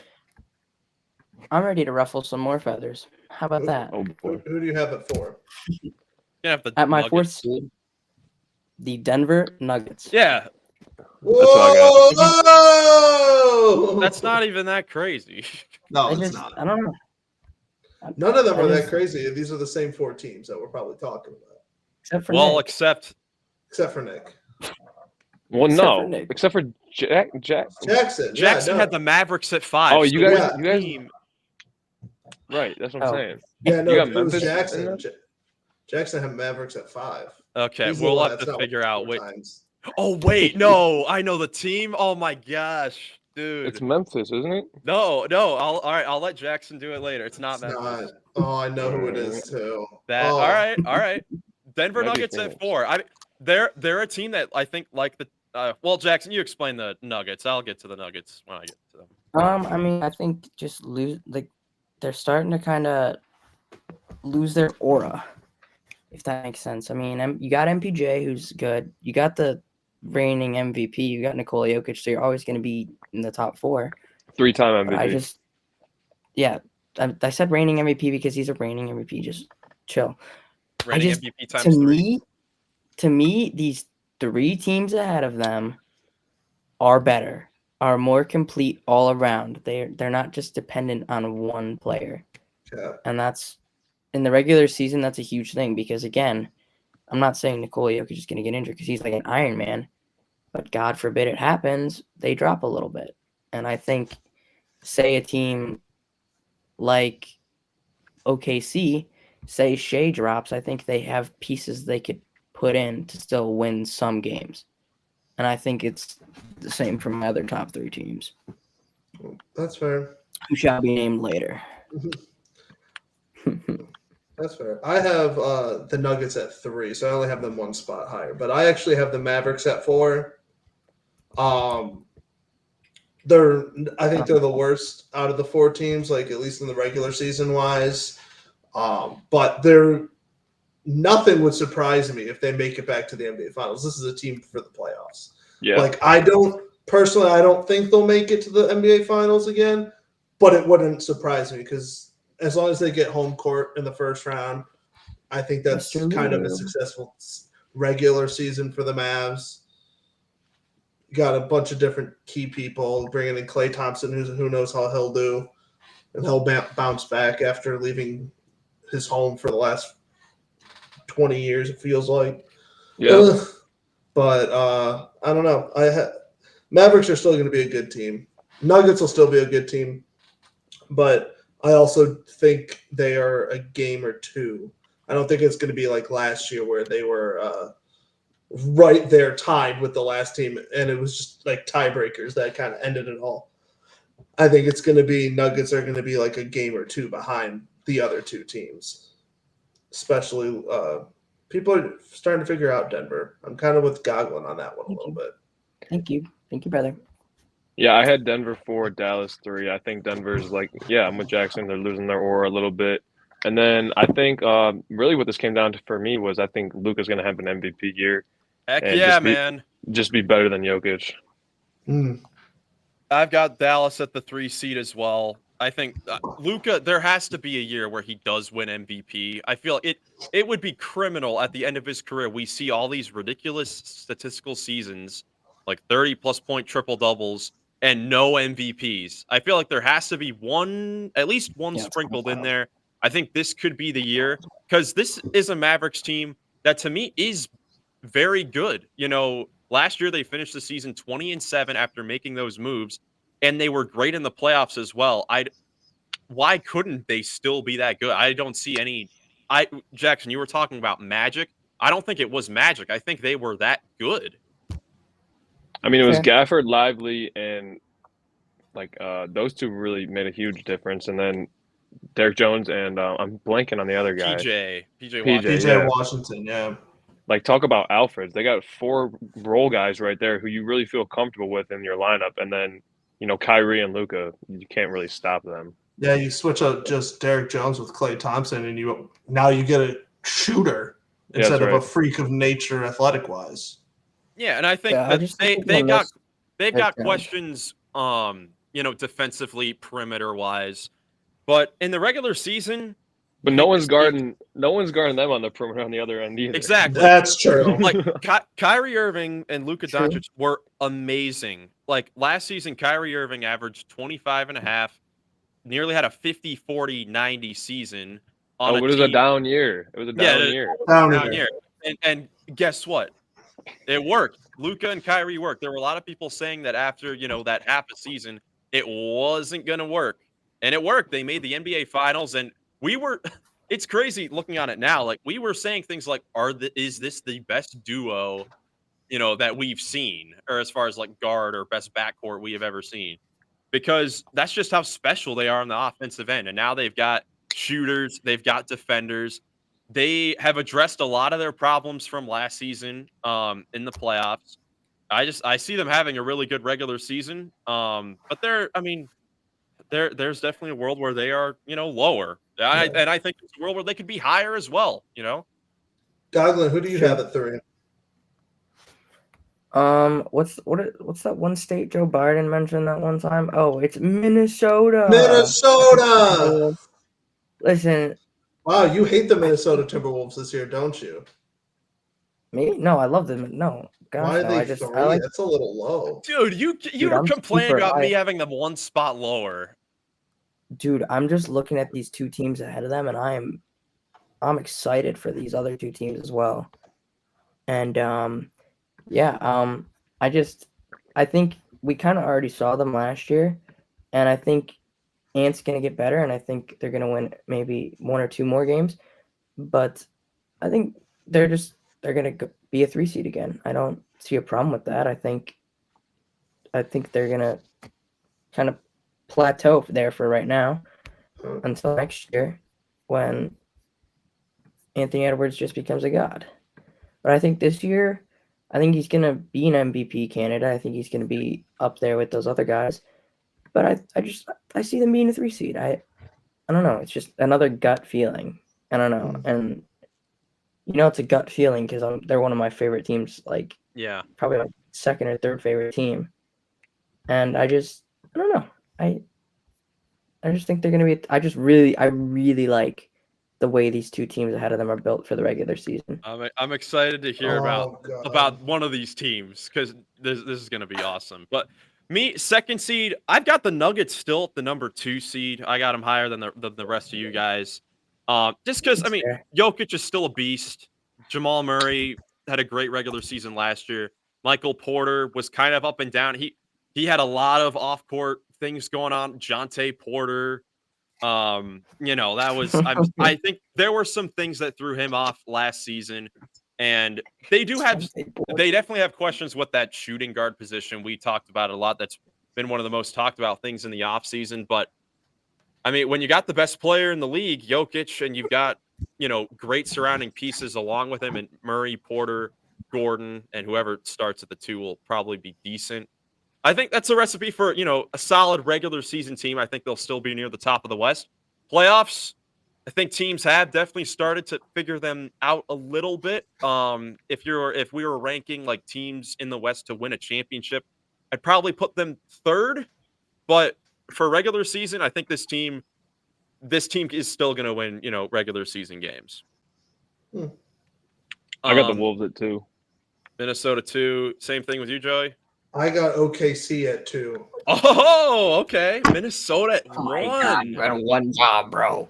I'm ready to ruffle some more feathers. How about that? Oh boy. Who do you have it for? At my Nuggets. 4th seed, the Denver Nuggets. Yeah, what I Whoa! that's not even that crazy. No, I it's just, not. I don't know. None of them I are that just- crazy. These are the same 4 teams that we're probably talking about, Except for Well, Nick. except except for Nick. Well, Except for no, Nick. except for Jack. Jackson. Jackson yeah, had the Mavericks at 5. Oh, so you guys, yeah. you guys, team- right? That's what I'm Oh. saying. Yeah, no, You got it was Memphis in Jackson. there? Jackson had Mavericks at 5. Okay, He's we'll the one have that's to not figure out. 4 Wait. times. Oh wait, no, I know the team. Oh my gosh, dude. It's Memphis, isn't it? No. All right. I'll let Jackson do it later. It's not It's Memphis. not. Oh, I know who it is too. That. Oh. All right. Denver Might be Nuggets at Phoenix. 4. They're a team that I think like the. Well, Jackson, you explain the Nuggets. I'll get to the Nuggets when I get to them. I mean, I think just they're starting to kind of lose their aura, if that makes sense. I mean, you got MPJ, who's good. You got the reigning MVP. You got Nikola Jokic, so you're always going to be in the top 4. 3-time But MVP. I said reigning MVP because he's a reigning MVP. Just chill. Reigning just- MVP times 3. To me, these 3 teams ahead of them are better, are more complete all around. They're not just dependent on one player. Yeah. And that's in the regular season, that's a huge thing because again, I'm not saying Nikola Jokic is going to get injured because he's like an Iron Man, but God forbid it happens, they drop a little bit. And I think, say a team like OKC, say Shea drops, I think they have pieces they could put in to still win some games. And I think it's the same for my other top 3 teams, That's fair. who shall be named later. That's fair. I have the Nuggets at 3, so I only have them one spot higher. But I actually have the Mavericks at 4. I think they're the worst out of the 4 teams, like at least in the regular season wise. But nothing would surprise me if they make it back to the NBA Finals. This is a team for the playoffs. Yeah. Like I don't think they'll make it to the NBA Finals again, but it wouldn't surprise me because as long as they get home court in the first round, I think that's kind of a successful regular season for the Mavs. Got a bunch of different key people, bringing in Klay Thompson, who knows how he'll do, and he'll bounce back after leaving his home for the last 20 years, it feels like. Yeah. But I don't know. Mavericks are still going to be a good team. Nuggets will still be a good team, but I also think they are a game or 2. I don't think it's going to be like last year where they were right there tied with the last team, and it was just like tiebreakers that kind of ended it all. I think it's going to be Nuggets are going to be like a game or 2 behind the other 2 teams, especially people are starting to figure out Denver. I'm kind of with Goglin on that one a little bit. Thank you, brother. Yeah, I had Denver 4, Dallas 3. I think Denver's I'm with Jackson. They're losing their aura a little bit. And then I think really what this came down to for me was I think Luka's going to have an MVP year. Heck and yeah, man. Just be better than Jokic. I've got Dallas at the 3 seed as well. I think Luka, there has to be a year where he does win MVP. I feel it would be criminal at the end of his career. We see all these ridiculous statistical seasons, like 30-plus point triple doubles, and no MVPs. I feel like there has to be at least one sprinkled in there. I think this could be the year because this is a Mavericks team that to me is very good. Last year they finished the season 20-7 after making those moves, and they were great in the playoffs as well. Why couldn't they still be that good? I don't see any. Jackson, you were talking about magic. I don't think it was magic. I think they were that good. I mean, it was Gafford, Lively, and those 2 really made a huge difference. And then Derek Jones and I'm blanking on the other guy. PJ Washington, yeah. Talk about Alfreds. They got 4 role guys right there who you really feel comfortable with in your lineup. And then, Kyrie and Luka, you can't really stop them. Yeah, you switch up just Derek Jones with Klay Thompson, and now you get a shooter instead of a freak of nature athletic-wise. Yeah, and I think they've got questions, defensively, perimeter-wise. But in the regular season, but no one's guarding them on the perimeter on the other end either. Exactly. That's true. Kyrie Irving and Luka Doncic were amazing. Last season, Kyrie Irving averaged 25.5, nearly had a 50-40-90 season. It was a down year. It was a down year. Down year. And guess what? It worked. Luka and Kyrie worked. There were a lot of people saying that after, that half a season, it wasn't going to work. And it worked. They made the NBA Finals, and it's crazy looking on it now. We were saying things like, is this the best duo, that we've seen, or as far as guard or best backcourt we have ever seen, because that's just how special they are on the offensive end. And now they've got shooters, they've got defenders. They have addressed a lot of their problems from last season in the playoffs. I see them having a really good regular season. But there's definitely a world where they are, lower. And I think it's a world where they could be higher as well, Goglin, who do you have at 3? What's that one state Joe Biden mentioned that one time? Oh, it's Minnesota. Minnesota. Listen. Wow, you hate the Minnesota Timberwolves this year, don't you? Me? No, I love them. No, gosh, Why are no. they I 3? like. That's a little low. Dude, you were I'm complaining super about me high. having them one spot lower. Dude, I'm just looking at these two teams ahead of them, and I'm excited for these other two teams as well. And yeah, I think we kind of already saw them last year, and I think Ant's gonna get better, and I think they're gonna win maybe one or two more games. But I think they're gonna be a 3 seed again. I don't see a problem with that. I think they're gonna kind of plateau there for right now until next year when Anthony Edwards just becomes a god. But I think this year, I think he's gonna be an MVP candidate. I think he's gonna be up there with those other guys. But I see them being a 3 seed. I don't know. It's just another gut feeling. I don't know. And it's a gut feeling because they're one of my favorite teams. Like Yeah. probably my second or third favorite team. And I don't know. I just think they're gonna be. I really like the way these two teams ahead of them are built for the regular season. I'm excited to hear Oh, God. about one of these teams because this is going to be awesome. But me, second seed, I've got the Nuggets still at the number 2 seed. I got them higher than the rest of you guys. Just because, I mean, Fair. Jokic is still a beast. Jamal Murray had a great regular season last year. Michael Porter was kind of up and down. He had a lot of off court things going on. Jonte Porter. That was I think there were some things that threw him off last season, and they definitely have questions with that shooting guard position. We talked about it a lot. That's been one of the most talked about things in the offseason. But I mean, when you got the best player in the league, Jokic, and you've got, great surrounding pieces along with him, and Murray, Porter, Gordon, and whoever starts at the 2 will probably be decent. I think that's a recipe for, a solid regular season team. I think they'll still be near the top of the West. Playoffs, I think teams have definitely started to figure them out a little bit. If we were ranking like teams in the West to win a championship, I'd probably put them third. But for regular season, I think this team is still going to win, regular season games. I got the Wolves at 2. Minnesota 2. Same thing with you, Joey. I got OKC at 2. Oh, okay. Minnesota at Oh 1. my God, you had one job, bro.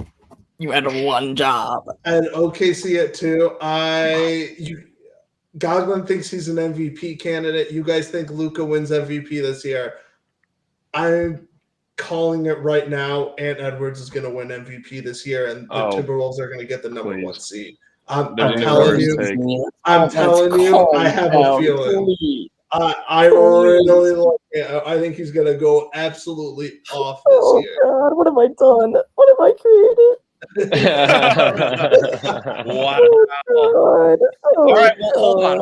You had one job. And OKC at 2. Goglin thinks he's an MVP candidate. You guys think Luka wins MVP this year. I'm calling it right now. Ant Edwards is going to win MVP this year, and the Timberwolves are going to get the number 1 seed. I'm telling you. I have a feeling. I really like it. I think he's going to go absolutely off this year. Oh God, what have I done? What have I created? Wow. Oh, All right, well, hold on.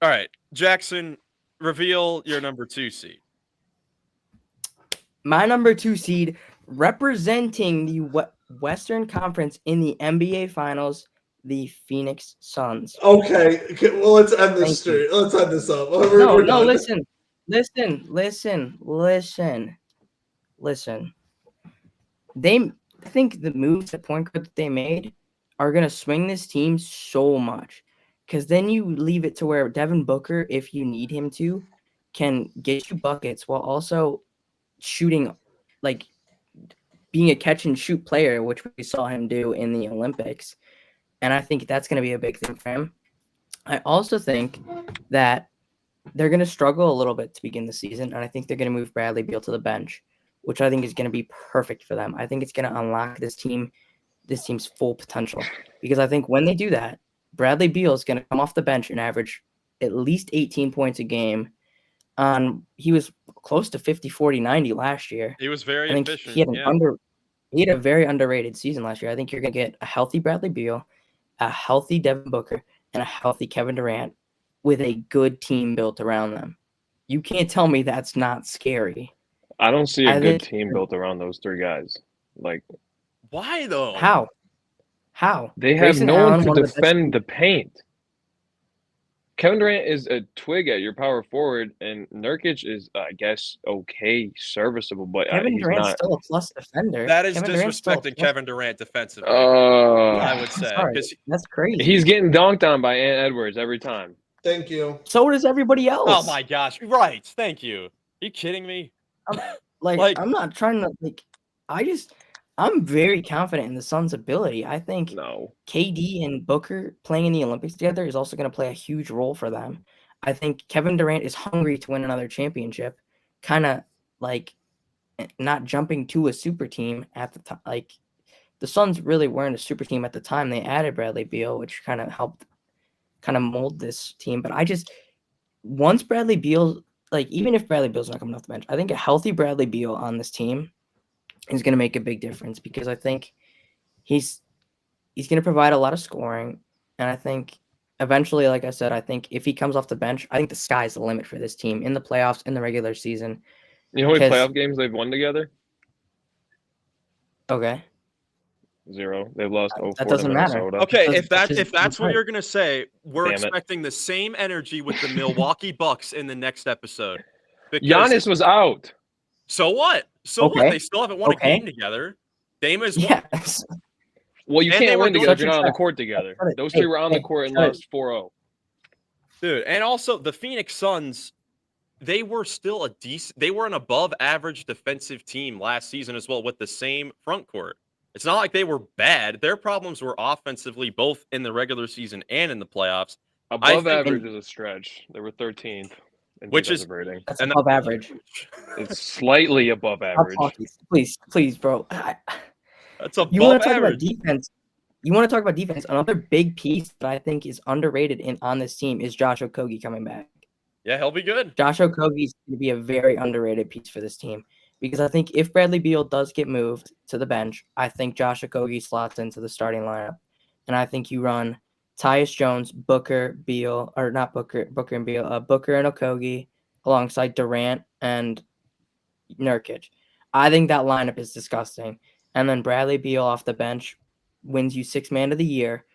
All right. Jackson, reveal your number 2 seed. My number 2 seed, representing the Western Conference in the NBA Finals, the Phoenix Suns. Okay. Well, let's end this straight. Let's end this up. No, listen. I think the moves at point guard that they made are going to swing this team so much. Because then you leave it to where Devin Booker, if you need him to, can get you buckets while also shooting, like being a catch and shoot player, which we saw him do in the Olympics. And I think that's going to be a big thing for him. I also think that they're going to struggle a little bit to begin the season. And I think they're going to move Bradley Beal to the bench, which I think is going to be perfect for them. I think it's going to unlock this team's full potential. Because I think when they do that, Bradley Beal is going to come off the bench and average at least 18 points a game. He was close to 50, 40, 90 last year. He was very efficient. He had a very underrated season last year. I think you're going to get a healthy Bradley Beal, a healthy Devin Booker, and a healthy Kevin Durant with a good team built around them. You can't tell me that's not scary. I don't see a good team built around those 3 guys. Like, why though? How? They have no one to defend the paint. Kevin Durant is a twig at your power forward, and Nurkic is, I guess, okay, serviceable, but Kevin he's Durant's not. still a plus defender. That is Kevin Durant's still a disrespecting plus. Kevin Durant defensively. Uh, I would say Sorry, because that's crazy. he's getting dunked on by Ant Edwards every time. Thank you. So does everybody else. oh my gosh, right? Thank you. Are you kidding me? Like- I'm not trying to I'm very confident in the Suns' ability. I think No. KD and Booker playing in the Olympics together is also going to play a huge role for them. I think Kevin Durant is hungry to win another championship, kind of like not jumping to a super team at the time. Like the Suns really weren't a super team at the time. They added Bradley Beal, which kind of helped kind of mold this team. But once Bradley Beal, like even if Bradley Beal's not coming off the bench, I think a healthy Bradley Beal on this team is going to make a big difference because I think he's going to provide a lot of scoring. And I think eventually, like I said, I think if he comes off the bench, I think the sky's the limit for this team in the playoffs, in the regular season. You know how many Because- playoff games they've won together? Okay. 0. They've lost 0-4 That doesn't to matter. Minnesota. Okay, Because- if that's because- what right. you're gonna say, we're Damn it. expecting the same energy with the Milwaukee Bucks in the next episode. Because Giannis was out. so what? So what? Okay. They still haven't won a Okay. game together. Dame is one. Yeah. Well, you And they can't were win going- together if Shut you're not your on the trap. court together. Shut it. Those Hey, two were on the hey, court and shut it. lost 4-0. Dude, and also the Phoenix Suns, they were still they were an above average defensive team last season as well with the same front court. It's not like they were bad. Their problems were offensively both in the regular season and in the playoffs. Above think- average is a stretch. They were 13th in Which is- defensive rating. That's And above average. It's slightly above Stop average. talking. Please, bro. That's above You want to talk about average. defense? You want to talk about defense? Another big piece that I think is underrated on this team is Josh Okogie coming back. Yeah, he'll be good. Josh Okogie is going to be a very underrated piece for this team because I think if Bradley Beal does get moved to the bench, I think Josh Okogie slots into the starting lineup, and I think you run Tyus Jones, Booker, Beal, or not Booker and Beal, Booker and Okogie alongside Durant and Nurkic. I think that lineup is disgusting, and then Bradley Beal off the bench wins you Sixth Man of the Year,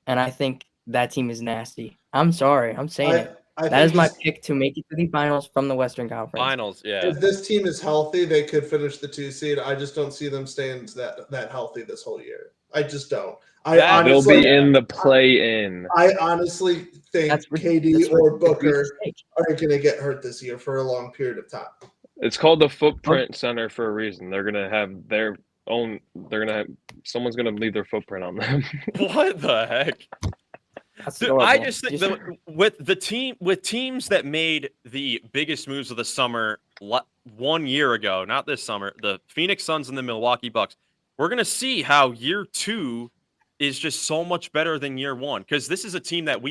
and I think that team is nasty. I'm sorry, I'm saying it. I That is think my pick to make it to the finals from the Western Conference. Finals, yeah. if this team is healthy, they could finish the 2 seed. I just don't see them staying that healthy this whole year. I just don't. I That- They'll honestly, be in the play-in. I honestly think That's KD or Booker Reese's take. are going to get hurt this year for a long period of time. It's called the footprint center for a reason. They're gonna have their own. Someone's gonna leave their footprint on them. What the heck? That's Dude, I adorable. just think with teams that made the biggest moves of the summer 1 year ago, not this summer, the Phoenix Suns and the Milwaukee Bucks, we're gonna see how year 2 is just so much better than year 1 because this is a team that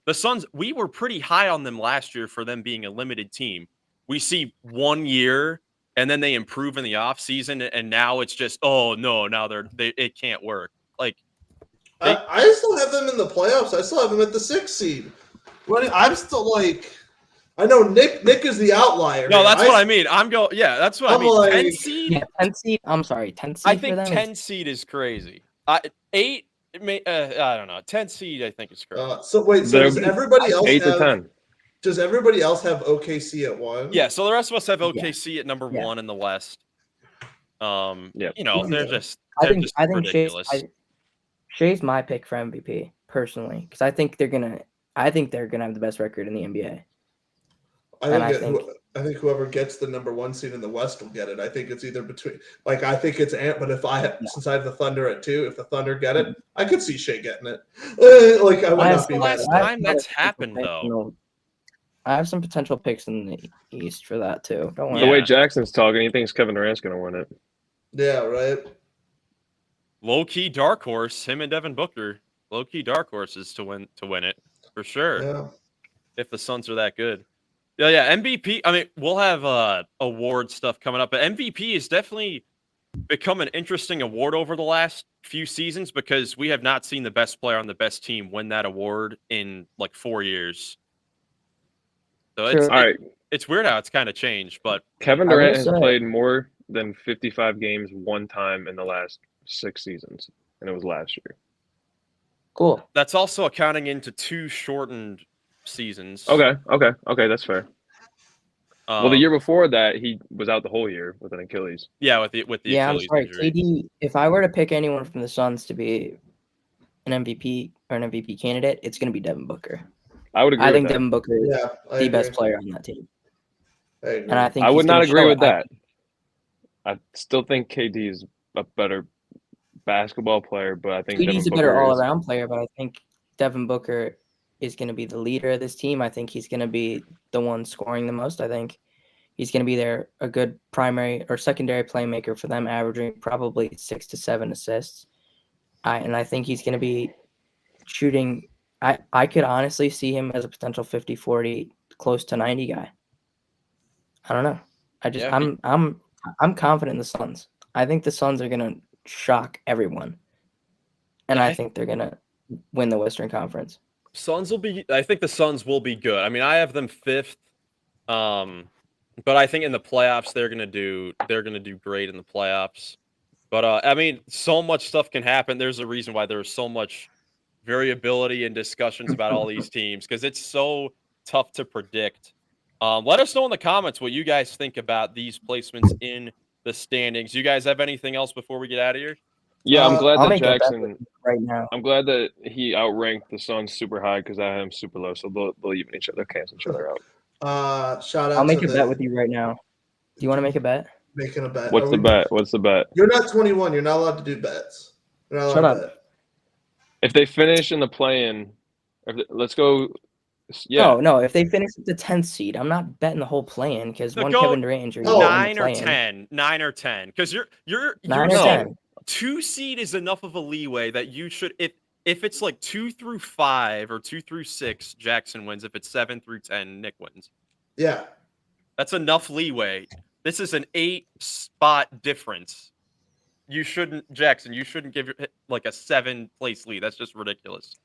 the Suns, we were pretty high on them last year for them being a limited team. We see 1 year and then they improve in the offseason, and now it's just now it can't work. Like I still have them in the playoffs. I still have them at the 6th seed. I'm still like, I know Nick is the outlier. no, here. that's what I mean. That's what I I'm mean. like- 10 seed. Yeah, 10 seed. I'm sorry, 10 seed I for think them 10 is, seed is crazy. 8, I don't know. 10 seed, I think is crazy. So wait, so They're does everybody else 8 to have? 10. Does everybody else have OKC at 1? Yeah, so the rest of us have OKC at number Yeah. 1 in the West. Yep. You know, they're Yeah. just I they're think just I think ridiculous. Shay's my pick for MVP personally because I think they're gonna have the best record in the NBA. I think whoever gets the number 1 seed in the West will get it. I think it's either between, like, I think it's Ant, but since I have the Thunder at 2, if the Thunder get it, I could see Shea getting it. Like, I would I not have be the mad last at that. time that's happened, though. I have some potential picks in the East for that too. Don't worry. The way Yeah. Jackson's talking, he thinks Kevin Durant's gonna win it. Yeah, right. Low key dark horse, him and Devin Booker. Low key dark horses to win it for sure. Yeah. If the Suns are that good. Yeah, MVP. I mean, we'll have award stuff coming up, but MVP has definitely become an interesting award over the last few seasons because we have not seen the best player on the best team win that award in like 4 years. So Sure. All right, it's weird how it's kind of changed, but Kevin I will Durant has say- played more than 55 games one time in the last 6 seasons, and it was last year. Cool. that's also accounting into 2 shortened seasons. Okay, that's fair. Well, the year before that, he was out the whole year with an Achilles. Yeah, with the Yeah, I'm Achilles sorry, injury. KD. If I were to pick anyone from the Suns to be an MVP or an MVP candidate, it's going to be Devin Booker. I would agree. I with think that. Devin Booker is I the agree. best player on that team, I agree. and I think I he's would not gonna agree show with it. that. I still think KD is a better basketball player, but I think KD's Devin a better Booker is. all-around player, but I think Devin Booker is going to be the leader of this team. I think he's going to be the one scoring the most. I think he's going to be a good primary or secondary playmaker for them, averaging probably 6 to 7 assists. And I think he's going to be shooting. I could honestly see him as a potential 50-40, close to 90 guy. I don't know. I'm confident in the Suns. I think the Suns are going to shock everyone. And I think they're going to win the Western Conference. I think the Suns will be good. I mean, I have them 5th. But I think in the playoffs they're gonna do great in the playoffs. But I mean, so much stuff can happen. There's a reason why there's so much variability and discussions about all these teams because it's so tough to predict. Let us know in the comments what you guys think about these placements in the standings. You guys have anything else before we get out of here? Yeah, I'm glad I'll that make a bet Jackson. right now. I'm glad that he outranked the Suns super high because I had him super low, so they'll even each other, cancel each other out. Shout out. I'll make to a bet with you right now. Do you want to make a bet? Making a bet. What's the bet? What's the bet? You're not 21. You're not allowed to do bets. You're not allowed Shut to up. bet. If they finish in the play-in, let's go. Yeah. No. If they finish with the 10th seed, I'm not betting the whole play-in because So one go Kevin Durant injury. 9 or 10. 9 or 10. Because you're 9 or saying 10. 2 seed is enough of a leeway that you should if it's like 2 through 5 or 2 through 6, Jackson wins. If it's 7 through 10, Nick wins. Yeah. That's enough leeway. This is an 8-spot difference. Jackson, you shouldn't give like a 7-place lead. That's just ridiculous.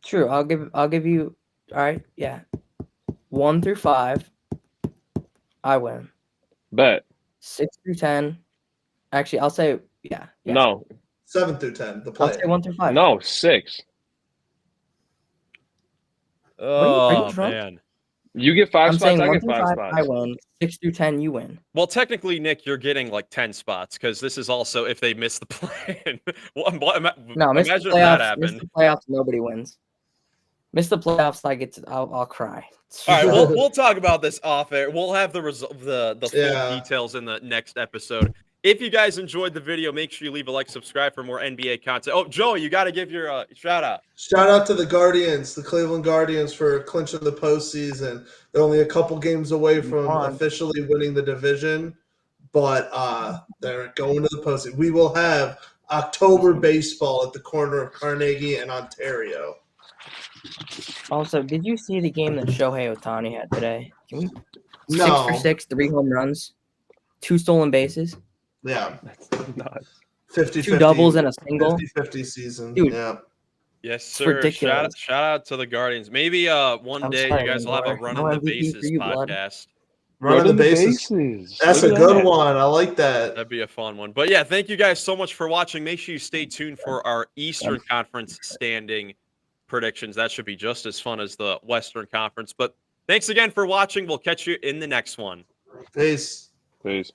True. I'll give you. All right. Yeah. 1 through 5, I win. Bet. 6 through 10. Actually, I'll say yeah. No. 7 through 10. The I'll play. say 1 through 5. No, 6. Oh, are you drunk? man. You get 5 I'm spots. saying I 1 get through 5 5, spots. I win. 6 through 10, you win. Well, technically, Nick, you're getting like 10 spots because this is also if they miss the play. No, miss Imagine the if that playoffs. happened. Miss the playoffs. Nobody wins. Miss the playoffs. I'll cry. All right, we'll talk about this off air. We'll have the full details in the next episode. If you guys enjoyed the video, make sure you leave a like, subscribe for more NBA content. Oh, Joey, you got to give your shout out. Shout out to the Guardians, the Cleveland Guardians, for clinching the postseason. They're only a couple games away from officially winning the division, but they're going to the postseason. We will have October baseball at the corner of Carnegie and Ontario. Also, did you see the game that Shohei Ohtani had today? Can we? No. 6 for 6, 3 home runs, 2 stolen bases. Yeah. That's nuts. 50, 2 doubles and a single. 50-50 season. Dude. Yeah. Yes, It's sir. ridiculous. Shout out to the Guardians. Maybe one day you guys will have a Runnin the MVP Bases for you, blood. podcast. Running the bases. That's a good one. I like that. That'd be a fun one. But yeah, thank you guys so much for watching. Make sure you stay tuned for our Eastern Conference standing predictions. That should be just as fun as the Western Conference. But thanks again for watching. We'll catch you in the next one. Peace. Peace.